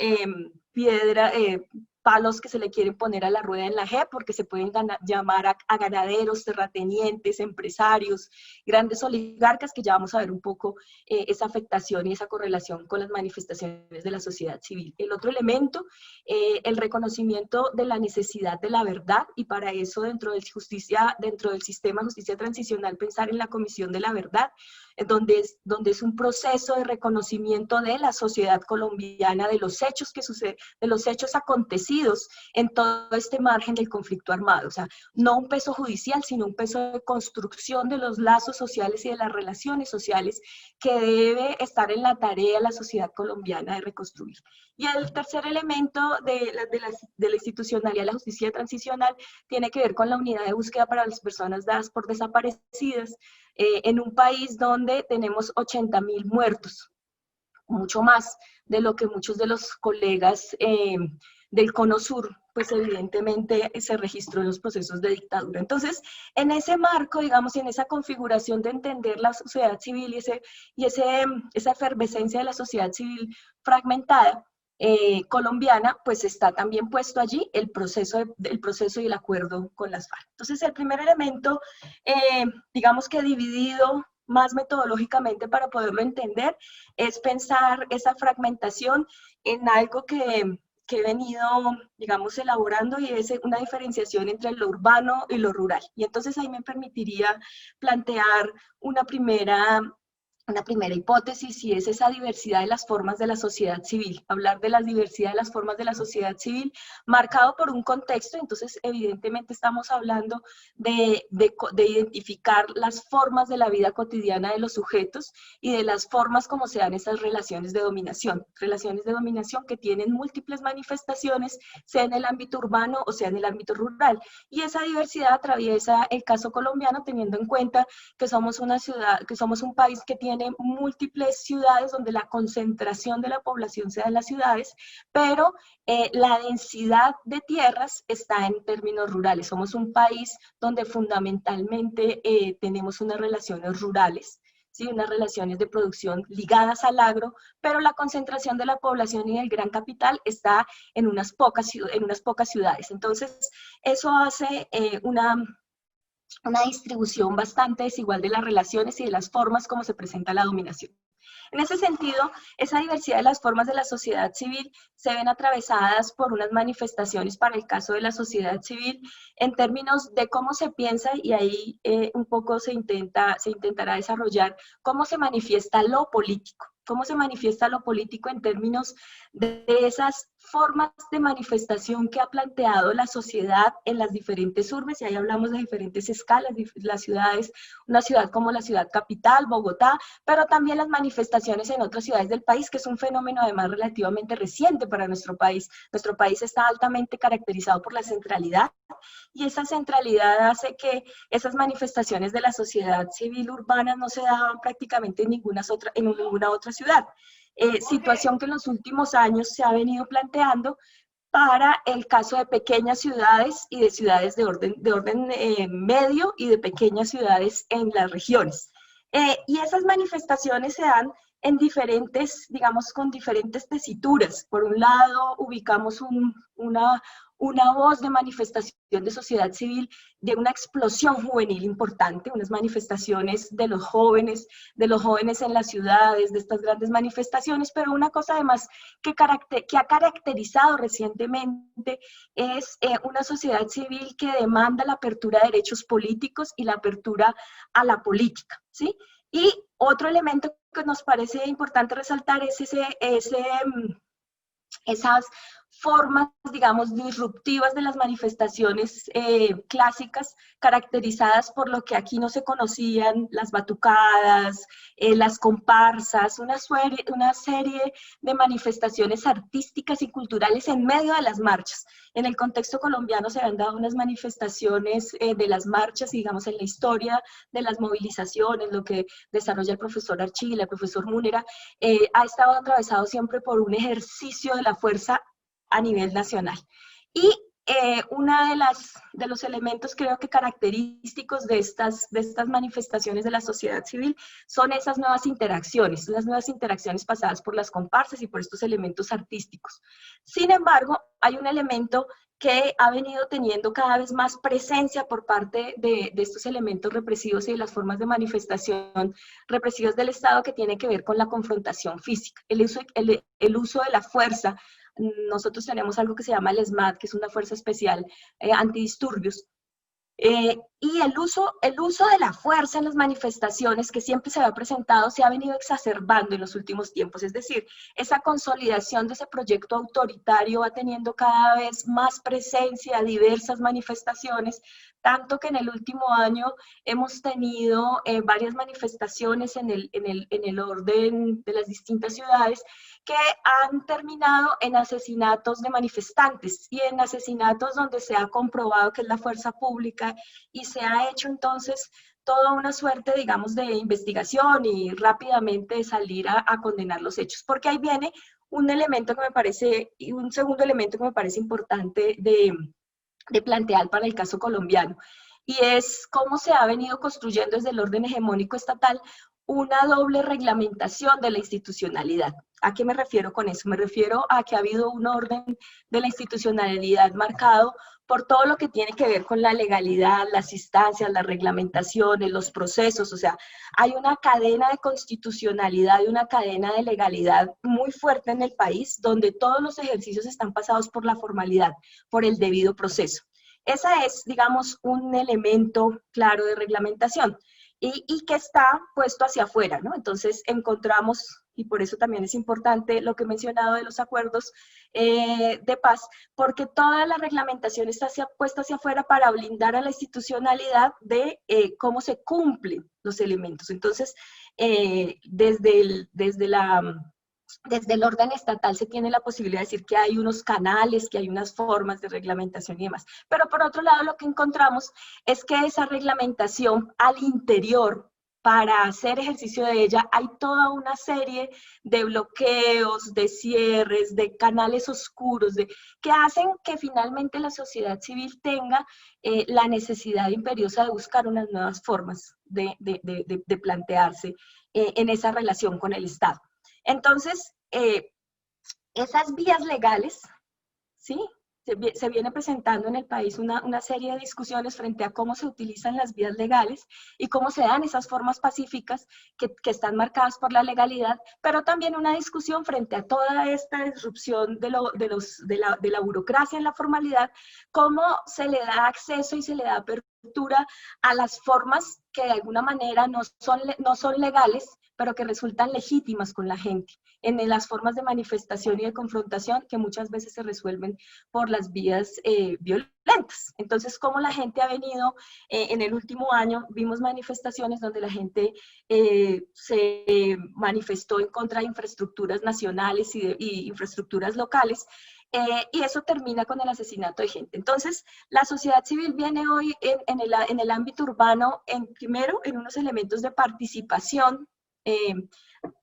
palos que se le quieren poner a la rueda en la JEP, porque se pueden llamar a ganaderos, terratenientes, empresarios, grandes oligarcas, que ya vamos a ver un poco esa afectación y esa correlación con las manifestaciones de la sociedad civil. El otro elemento, el reconocimiento de la necesidad de la verdad, y para eso dentro del sistema de justicia transicional pensar en la comisión de la verdad, donde es un proceso de reconocimiento de la sociedad colombiana, de los hechos que suceden, de los hechos acontecidos en todo este margen del conflicto armado. O sea, no un peso judicial, sino un peso de construcción de los lazos sociales y de las relaciones sociales que debe estar en la tarea de la sociedad colombiana de reconstruir. Y el tercer elemento de la institucionalidad de la justicia transicional tiene que ver con la unidad de búsqueda para las personas dadas por desaparecidas, en un país donde tenemos 80.000 muertos, mucho más de lo que muchos de los colegas del Cono Sur, pues evidentemente se registró en los procesos de dictadura. Entonces, en ese marco, digamos, y en esa configuración de entender la sociedad civil y esa efervescencia de la sociedad civil fragmentada, colombiana, pues está también puesto allí el proceso y el acuerdo con las FARC. Entonces, el primer elemento, digamos que dividido más metodológicamente para poderlo entender, es pensar esa fragmentación en algo que he venido, digamos, elaborando, y es una diferenciación entre lo urbano y lo rural. Y entonces ahí me permitiría plantear una primera hipótesis, y es esa diversidad de las formas de la sociedad civil. Hablar de la diversidad de las formas de la sociedad civil marcado por un contexto. Entonces evidentemente estamos hablando de identificar las formas de la vida cotidiana de los sujetos y de las formas como se dan esas relaciones de dominación que tienen múltiples manifestaciones, sea en el ámbito urbano o sea en el ámbito rural. Y esa diversidad atraviesa el caso colombiano, teniendo en cuenta que somos un país que tiene múltiples ciudades, donde la concentración de la población se da en las ciudades, pero la densidad de tierras está en términos rurales. Somos un país donde fundamentalmente tenemos unas relaciones rurales, ¿sí? Unas relaciones de producción ligadas al agro, pero la concentración de la población y del gran capital está en unas pocas ciudades. Entonces, eso hace una distribución bastante desigual de las relaciones y de las formas como se presenta la dominación. En ese sentido, esa diversidad de las formas de la sociedad civil se ven atravesadas por unas manifestaciones para el caso de la sociedad civil en términos de cómo se piensa, y ahí un poco se intentará desarrollar cómo se manifiesta lo político. Cómo se manifiesta lo político en términos de esas formas de manifestación que ha planteado la sociedad en las diferentes urbes, y ahí hablamos de diferentes escalas, las ciudades, una ciudad como la ciudad capital, Bogotá, pero también las manifestaciones en otras ciudades del país, que es un fenómeno además relativamente reciente para nuestro país. Nuestro país está altamente caracterizado por la centralidad, y esa centralidad hace que esas manifestaciones de la sociedad civil urbana no se daban prácticamente en ninguna otra ciudad. Situación que en los últimos años se ha venido planteando para el caso de pequeñas ciudades y de ciudades de orden medio y de pequeñas ciudades en las regiones. Y esas manifestaciones se dan en diferentes, digamos, con diferentes tesituras. Por un lado, ubicamos una voz de manifestación de sociedad civil, de una explosión juvenil importante, unas manifestaciones de los jóvenes en las ciudades, de estas grandes manifestaciones, pero una cosa además que ha caracterizado recientemente es una sociedad civil que demanda la apertura de derechos políticos y la apertura a la política, ¿sí? Y otro elemento que nos parece importante resaltar es esas formas, digamos, disruptivas de las manifestaciones clásicas, caracterizadas por lo que aquí no se conocían, las batucadas, las comparsas, una serie de manifestaciones artísticas y culturales en medio de las marchas. En el contexto colombiano se han dado unas manifestaciones de las marchas, digamos, en la historia de las movilizaciones, lo que desarrolla el profesor Archila, el profesor Múnera, ha estado atravesado siempre por un ejercicio de la fuerza a nivel nacional. Y uno de los elementos creo que característicos de estas manifestaciones de la sociedad civil son esas nuevas interacciones, las nuevas interacciones pasadas por las comparsas y por estos elementos artísticos. Sin embargo, hay un elemento que ha venido teniendo cada vez más presencia por parte de estos elementos represivos y de las formas de manifestación represivas del Estado, que tiene que ver con la confrontación física, el uso de la fuerza. Nosotros tenemos algo que se llama el SMAT, que es una fuerza especial antidisturbios, y el uso de la fuerza en las manifestaciones, que siempre se había presentado, se ha venido exacerbando en los últimos tiempos. Es decir, esa consolidación de ese proyecto autoritario va teniendo cada vez más presencia, diversas manifestaciones, tanto que en el último año hemos tenido varias manifestaciones en el orden de las distintas ciudades que han terminado en asesinatos de manifestantes y en asesinatos donde se ha comprobado que es la fuerza pública, y se ha hecho entonces toda una suerte, digamos, de investigación y rápidamente salir a condenar los hechos. Porque ahí viene un elemento que me parece, y un segundo elemento que me parece importante de plantear para el caso colombiano, y es cómo se ha venido construyendo desde el orden hegemónico estatal una doble reglamentación de la institucionalidad. ¿A qué me refiero con eso? Me refiero a que ha habido un orden de la institucionalidad marcado por todo lo que tiene que ver con la legalidad, las instancias, las reglamentaciones, los procesos. O sea, hay una cadena de constitucionalidad y una cadena de legalidad muy fuerte en el país, donde todos los ejercicios están pasados por la formalidad, por el debido proceso. Esa es, digamos, un elemento claro de reglamentación y que está puesto hacia afuera, ¿no? Entonces encontramos, y por eso también es importante lo que he mencionado de los acuerdos de paz, porque toda la reglamentación está puesta hacia afuera para blindar a la institucionalidad de cómo se cumplen los elementos. Entonces, desde el orden estatal se tiene la posibilidad de decir que hay unos canales, que hay unas formas de reglamentación y demás. Pero por otro lado, lo que encontramos es que esa reglamentación al interior, para hacer ejercicio de ella, hay toda una serie de bloqueos, de cierres, de canales oscuros, que hacen que finalmente la sociedad civil tenga la necesidad imperiosa de buscar unas nuevas formas de plantearse en esa relación con el Estado. Entonces, esas vías legales, ¿sí?, se viene presentando en el país una serie de discusiones frente a cómo se utilizan las vías legales y cómo se dan esas formas pacíficas que están marcadas por la legalidad, pero también una discusión frente a toda esta disrupción de la burocracia en la formalidad, cómo se le da acceso y se le da apertura a las formas que de alguna manera no son legales, pero que resultan legítimas con la gente, en las formas de manifestación y de confrontación que muchas veces se resuelven por las vías violentas. Entonces, como la gente ha venido, en el último año vimos manifestaciones donde la gente se manifestó en contra de infraestructuras nacionales y infraestructuras locales, y eso termina con el asesinato de gente. Entonces, la sociedad civil viene hoy en el ámbito urbano, primero, en unos elementos de participación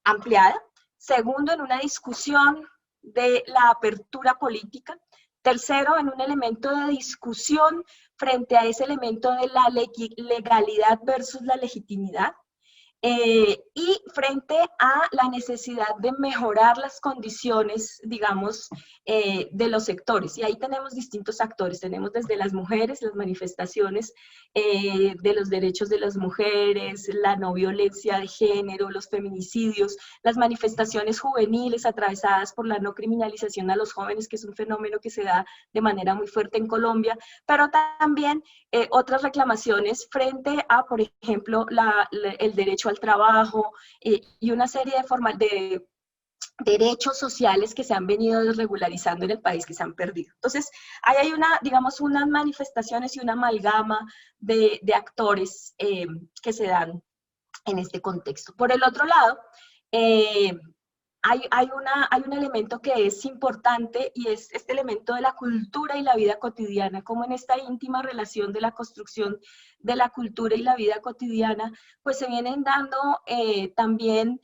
ampliada, segundo, en una discusión de la apertura política, tercero, en un elemento de discusión frente a ese elemento de la legalidad versus la legitimidad, y frente a la necesidad de mejorar las condiciones, digamos, de los sectores. Y ahí tenemos distintos actores. Tenemos desde las mujeres, las manifestaciones de los derechos de las mujeres, la no violencia de género, los feminicidios, las manifestaciones juveniles atravesadas por la no criminalización a los jóvenes, que es un fenómeno que se da de manera muy fuerte en Colombia, pero también otras reclamaciones frente a, por ejemplo, el derecho al trabajo y una serie de derechos sociales que se han venido desregularizando en el país, que se han perdido. Entonces, ahí hay digamos, unas manifestaciones y una amalgama de actores que se dan en este contexto. Por el otro lado, hay un elemento que es importante y es este elemento de la cultura y la vida cotidiana, como en esta íntima relación de la construcción de la cultura y la vida cotidiana, pues se vienen dando también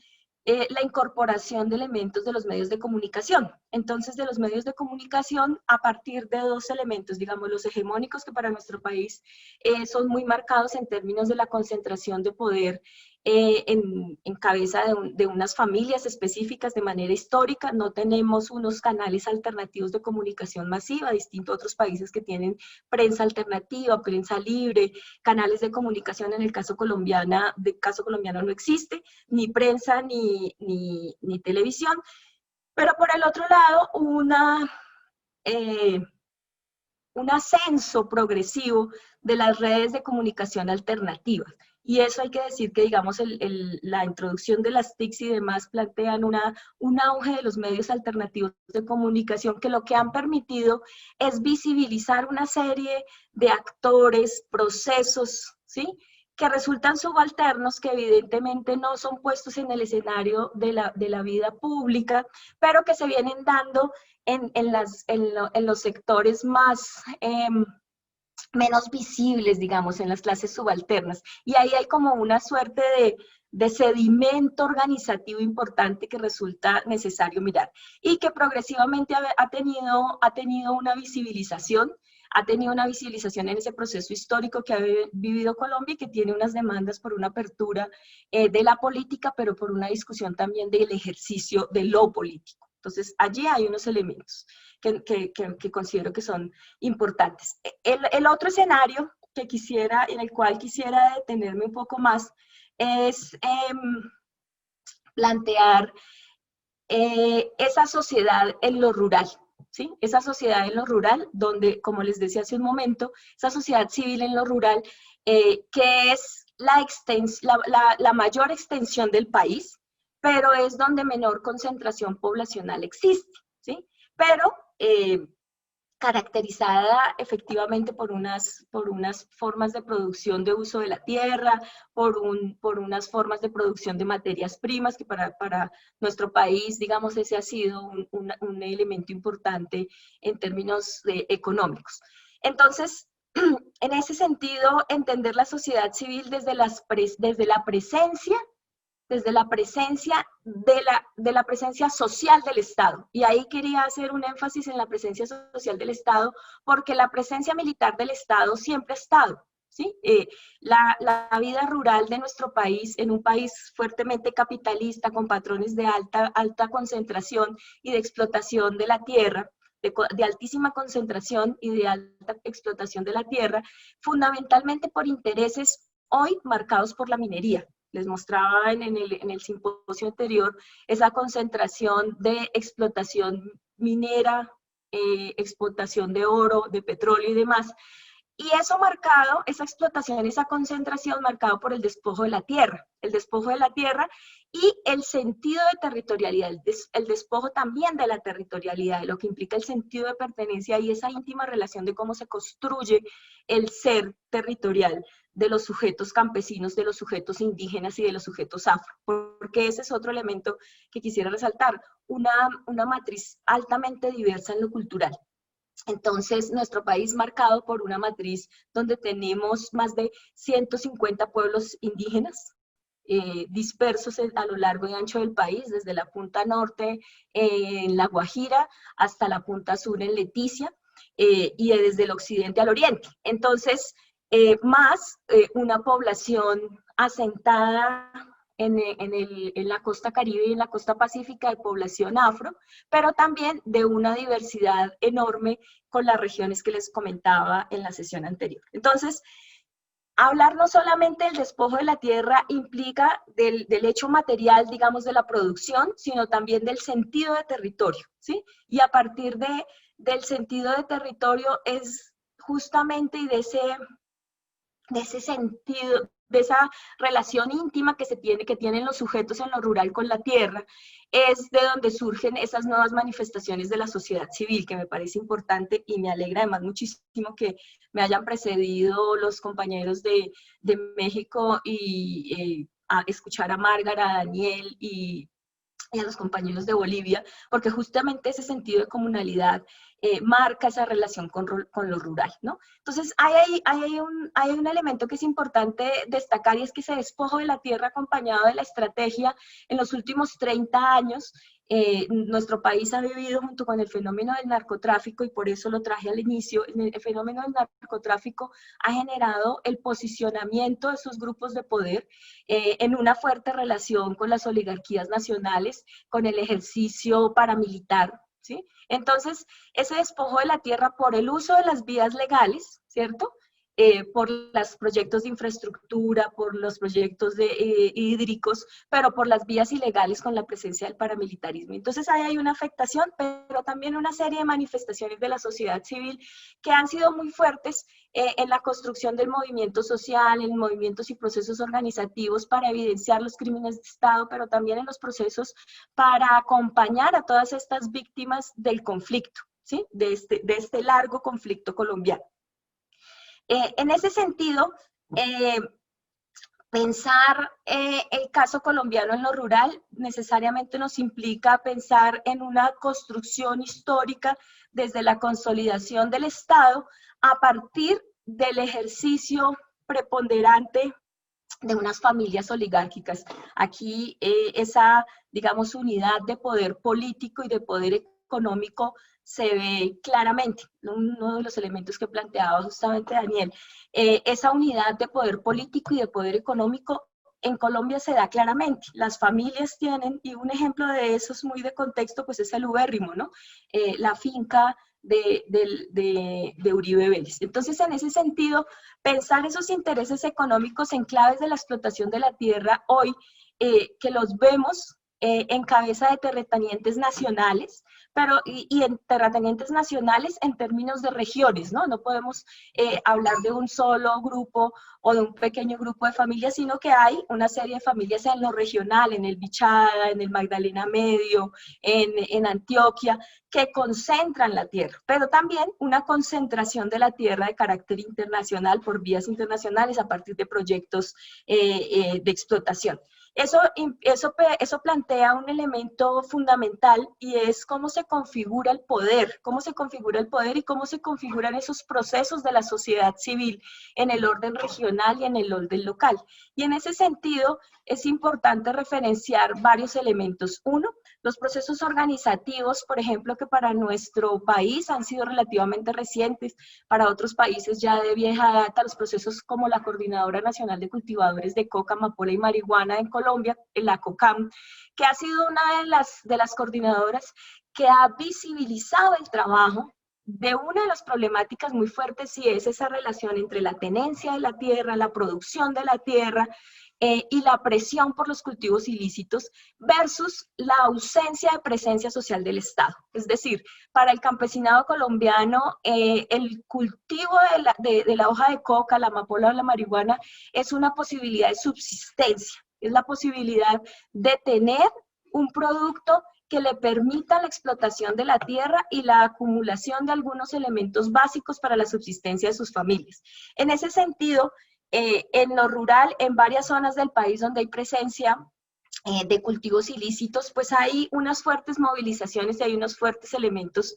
la incorporación de elementos de los medios de comunicación. Entonces, de los medios de comunicación a partir de dos elementos, digamos, los hegemónicos, que para nuestro país son muy marcados en términos de la concentración de poder en cabeza de unas familias específicas de manera histórica. No tenemos unos canales alternativos de comunicación masiva, distinto a otros países que tienen prensa alternativa, prensa libre, canales de comunicación. En el caso colombiano no existe, ni prensa ni televisión. Pero por el otro lado, un ascenso progresivo de las redes de comunicación alternativas. Y eso hay que decir que, digamos, la introducción de las TICs y demás plantean un auge de los medios alternativos de comunicación, que lo que han permitido es visibilizar una serie de actores, procesos, ¿sí?, que resultan subalternos, que evidentemente no son puestos en el escenario de la vida pública, pero que se vienen dando en los sectores más menos visibles, digamos, en las clases subalternas. Y ahí hay como una suerte de sedimento organizativo importante que resulta necesario mirar y que progresivamente ha tenido una visibilización. Ha tenido una visibilización en ese proceso histórico que ha vivido Colombia y que tiene unas demandas por una apertura de la política, pero por una discusión también del ejercicio de lo político. Entonces, allí hay unos elementos que considero que son importantes. El otro escenario en el cual quisiera detenerme un poco más es plantear esa sociedad en lo rural. ¿Sí? Esa sociedad en lo rural, donde, como les decía hace un momento, esa sociedad civil en lo rural, que es la mayor extensión del país, pero es donde menor concentración poblacional existe, ¿sí? Pero caracterizada efectivamente por unas formas de producción de uso de la tierra, por unas formas de producción de materias primas, que para nuestro país, digamos, ese ha sido un elemento importante en términos económicos. Entonces, en ese sentido, entender la sociedad civil desde la presencia de la presencia social del Estado. Y ahí quería hacer un énfasis en la presencia social del Estado, porque la presencia militar del Estado siempre ha estado, ¿sí? La vida rural de nuestro país, en un país fuertemente capitalista, con patrones de alta concentración y de explotación de la tierra, de altísima concentración y de alta explotación de la tierra, fundamentalmente por intereses hoy marcados por la minería. Les mostraba en el simposio anterior esa concentración de explotación minera, explotación de oro, de petróleo y demás. Y eso marcado, esa explotación, esa concentración marcado por el despojo de la tierra y el sentido de territorialidad, el despojo también de la territorialidad, lo que implica el sentido de pertenencia y esa íntima relación de cómo se construye el ser territorial de los sujetos campesinos, de los sujetos indígenas y de los sujetos afro, porque ese es otro elemento que quisiera resaltar, una matriz altamente diversa en lo cultural. Entonces, nuestro país marcado por una matriz donde tenemos más de 150 pueblos indígenas dispersos a lo largo y ancho del país, desde la punta norte en La Guajira hasta la punta sur en Leticia y desde el occidente al oriente. Entonces, una población asentada en la costa caribe y en la costa pacífica de población afro, pero también de una diversidad enorme con las regiones que les comentaba en la sesión anterior. Entonces, hablar no solamente del despojo de la tierra implica del hecho material, digamos, de la producción, sino también del sentido de territorio, ¿sí? Y a partir del sentido de territorio es justamente y de ese sentido, de esa relación íntima que tienen los sujetos en lo rural con la tierra, es de donde surgen esas nuevas manifestaciones de la sociedad civil, que me parece importante y me alegra además muchísimo que me hayan precedido los compañeros de México y a escuchar a Márgara, a Daniel y a los compañeros de Bolivia, porque justamente ese sentido de comunalidad marca esa relación con lo rural, ¿no? Entonces, hay un elemento que es importante destacar y es que ese despojo de la tierra acompañado de la estrategia en los últimos 30 años, nuestro país ha vivido junto con el fenómeno del narcotráfico y por eso lo traje al inicio, el fenómeno del narcotráfico ha generado el posicionamiento de esos grupos de poder en una fuerte relación con las oligarquías nacionales, con el ejercicio paramilitar, ¿sí? Entonces, ese despojo de la tierra por el uso de las vías legales, ¿cierto? Por los proyectos de infraestructura, por los proyectos hídricos, pero por las vías ilegales con la presencia del paramilitarismo. Entonces ahí hay una afectación, pero también una serie de manifestaciones de la sociedad civil que han sido muy fuertes en la construcción del movimiento social, en movimientos y procesos organizativos para evidenciar los crímenes de Estado, pero también en los procesos para acompañar a todas estas víctimas del conflicto, ¿sí? De este largo conflicto colombiano. En ese sentido, pensar el caso colombiano en lo rural necesariamente nos implica pensar en una construcción histórica desde la consolidación del Estado a partir del ejercicio preponderante de unas familias oligárquicas. Aquí esa, digamos, unidad de poder político y de poder económico se ve claramente, uno de los elementos que planteaba justamente Daniel. Esa unidad de poder político y de poder económico en Colombia se da claramente. Las familias tienen, y un ejemplo de eso es muy de contexto, pues es el ubérrimo, ¿no? La finca de Uribe Vélez. Entonces, en ese sentido, pensar esos intereses económicos en claves de la explotación de la tierra hoy, que los vemos en cabeza de terratenientes nacionales, pero y en terratenientes nacionales en términos de regiones, ¿no? No podemos hablar de un solo grupo o de un pequeño grupo de familias, sino que hay una serie de familias en lo regional, en el Bichada, en el Magdalena Medio, en Antioquia, que concentran la tierra, pero también una concentración de la tierra de carácter internacional por vías internacionales a partir de proyectos de explotación. Eso plantea un elemento fundamental y es cómo se configura el poder y cómo se configuran esos procesos de la sociedad civil en el orden regional y en el orden local. Y en ese sentido es importante referenciar varios elementos. Uno, los procesos organizativos, por ejemplo, que para nuestro país han sido relativamente recientes, para otros países ya de vieja data, los procesos como la Coordinadora Nacional de Cultivadores de Coca, Amapola y Marihuana en Colombia, la COCAM, que ha sido una de las coordinadoras que ha visibilizado el trabajo de una de las problemáticas muy fuertes, y es esa relación entre la tenencia de la tierra, la producción de la tierra, y la presión por los cultivos ilícitos versus la ausencia de presencia social del Estado. Es decir, para el campesinado colombiano, el cultivo de la hoja de coca, la amapola o la marihuana es una posibilidad de subsistencia, es la posibilidad de tener un producto que le permita la explotación de la tierra y la acumulación de algunos elementos básicos para la subsistencia de sus familias. En ese sentido, en lo rural, en varias zonas del país donde hay presencia de cultivos ilícitos, pues hay unas fuertes movilizaciones y hay unos fuertes elementos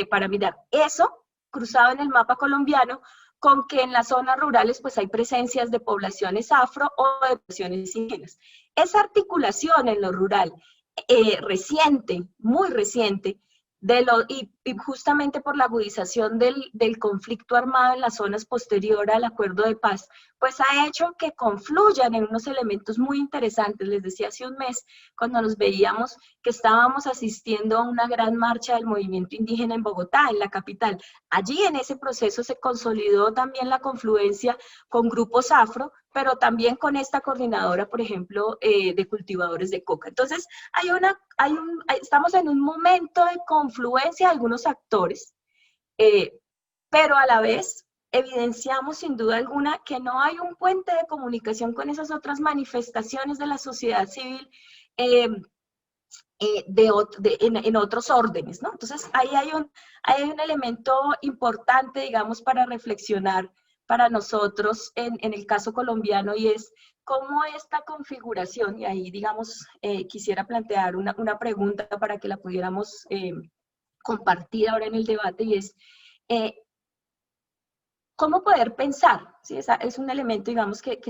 para mirar. Eso, cruzado en el mapa colombiano, con que en las zonas rurales pues hay presencias de poblaciones afro o de poblaciones indígenas. Esa articulación en lo rural, reciente, muy reciente, y justamente por la agudización del conflicto armado en las zonas posteriores al acuerdo de paz, pues ha hecho que confluyan en unos elementos muy interesantes. Les decía hace un mes, cuando nos veíamos, que estábamos asistiendo a una gran marcha del movimiento indígena en Bogotá, en la capital. Allí en ese proceso se consolidó también la confluencia con grupos afro, pero también con esta coordinadora, por ejemplo, de cultivadores de coca. Entonces, estamos en un momento de confluencia de algunos actores, pero a la vez evidenciamos sin duda alguna que no hay un puente de comunicación con esas otras manifestaciones de la sociedad civil en otros órdenes, ¿no? Entonces, ahí hay un elemento importante, digamos, para reflexionar para nosotros en el caso colombiano, y es cómo esta configuración, y ahí, digamos, quisiera plantear una pregunta para que la pudiéramos compartir ahora en el debate, y es cómo poder pensar, ¿sí? Es un elemento, digamos, que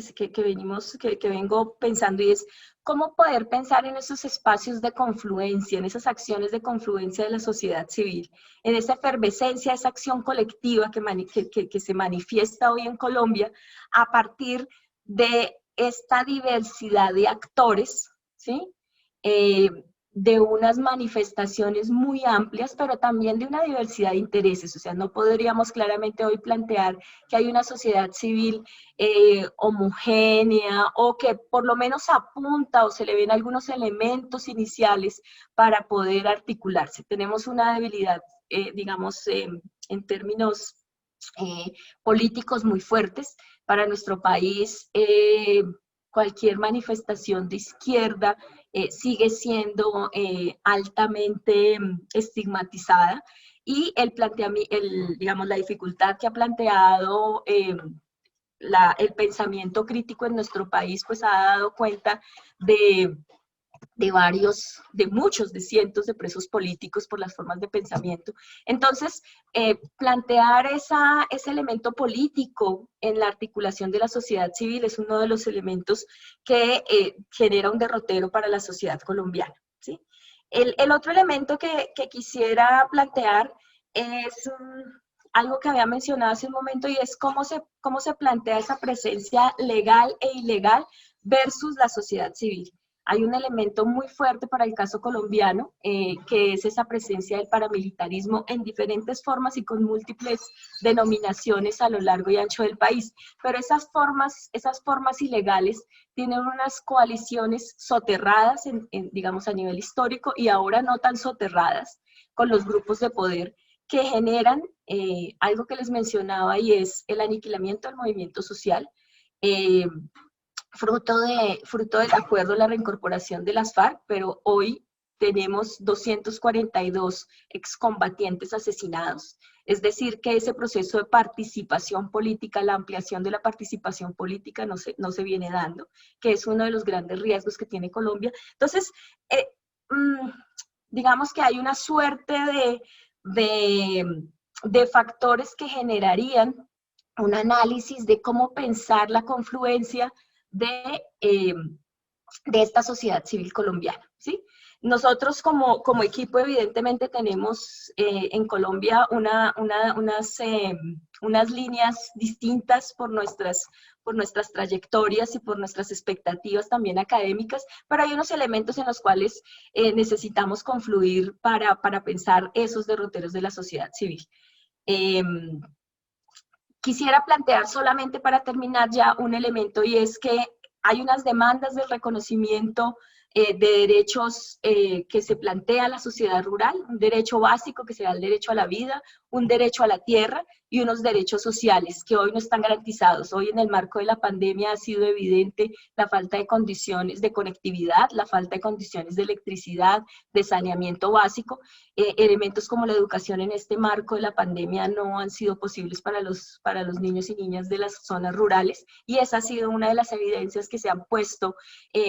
vengo pensando, y es cómo poder pensar en esos espacios de confluencia, en esas acciones de confluencia de la sociedad civil, en esa efervescencia, esa acción colectiva que se manifiesta hoy en Colombia a partir de esta diversidad de actores, ¿sí? De unas manifestaciones muy amplias, pero también de una diversidad de intereses. O sea, no podríamos claramente hoy plantear que hay una sociedad civil homogénea, o que por lo menos apunta o se le ven algunos elementos iniciales para poder articularse. Tenemos una debilidad, digamos, en términos políticos muy fuertes. Para nuestro país, cualquier manifestación de izquierda sigue siendo altamente estigmatizada, y digamos, la dificultad que ha planteado el pensamiento crítico en nuestro país, pues ha dado cuenta de cientos de presos políticos por las formas de pensamiento. Entonces, plantear ese elemento político en la articulación de la sociedad civil es uno de los elementos que genera un derrotero para la sociedad colombiana, ¿sí? El otro elemento que quisiera plantear es algo que había mencionado hace un momento, y es cómo se plantea esa presencia legal e ilegal versus la sociedad civil. Hay un elemento muy fuerte para el caso colombiano, que es esa presencia del paramilitarismo en diferentes formas y con múltiples denominaciones a lo largo y ancho del país. Pero esas formas ilegales tienen unas coaliciones soterradas, digamos, a nivel histórico, y ahora no tan soterradas, con los grupos de poder que generan algo que les mencionaba, y es el aniquilamiento del movimiento social, fruto del acuerdo de la reincorporación de las FARC, pero hoy tenemos 242 excombatientes asesinados. Es decir, que ese proceso de participación política, la ampliación de la participación política no se viene dando, que es uno de los grandes riesgos que tiene Colombia. Entonces, digamos que hay una suerte de factores que generarían un análisis de cómo pensar la confluencia de esta sociedad civil colombiana, ¿sí? Nosotros como equipo evidentemente tenemos en Colombia unas líneas distintas por por nuestras trayectorias y por nuestras expectativas también académicas, pero hay unos elementos en los cuales necesitamos confluir para pensar esos derroteros de la sociedad civil. Quisiera plantear solamente para terminar ya un elemento, y es que hay unas demandas del reconocimiento de derechos que se plantea la sociedad rural, un derecho básico que será el derecho a la vida, un derecho a la tierra y unos derechos sociales que hoy no están garantizados. Hoy en el marco de la pandemia ha sido evidente la falta de condiciones de conectividad, la falta de condiciones de electricidad, de saneamiento básico. Elementos como la educación en este marco de la pandemia no han sido posibles para los niños y niñas de las zonas rurales, y esa ha sido una de las evidencias que se han puesto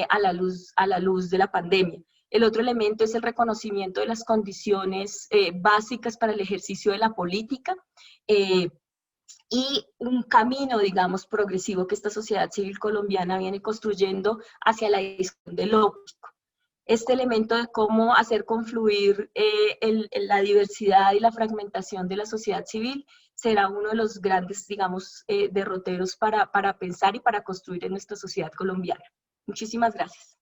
a la luz de la pandemia. El otro elemento es el reconocimiento de las condiciones básicas para el ejercicio de la política y un camino, digamos, progresivo que esta sociedad civil colombiana viene construyendo hacia la discusión de lo público. Este elemento de cómo hacer confluir la diversidad y la fragmentación de la sociedad civil será uno de los grandes, digamos, derroteros para pensar y para construir en nuestra sociedad colombiana. Muchísimas gracias.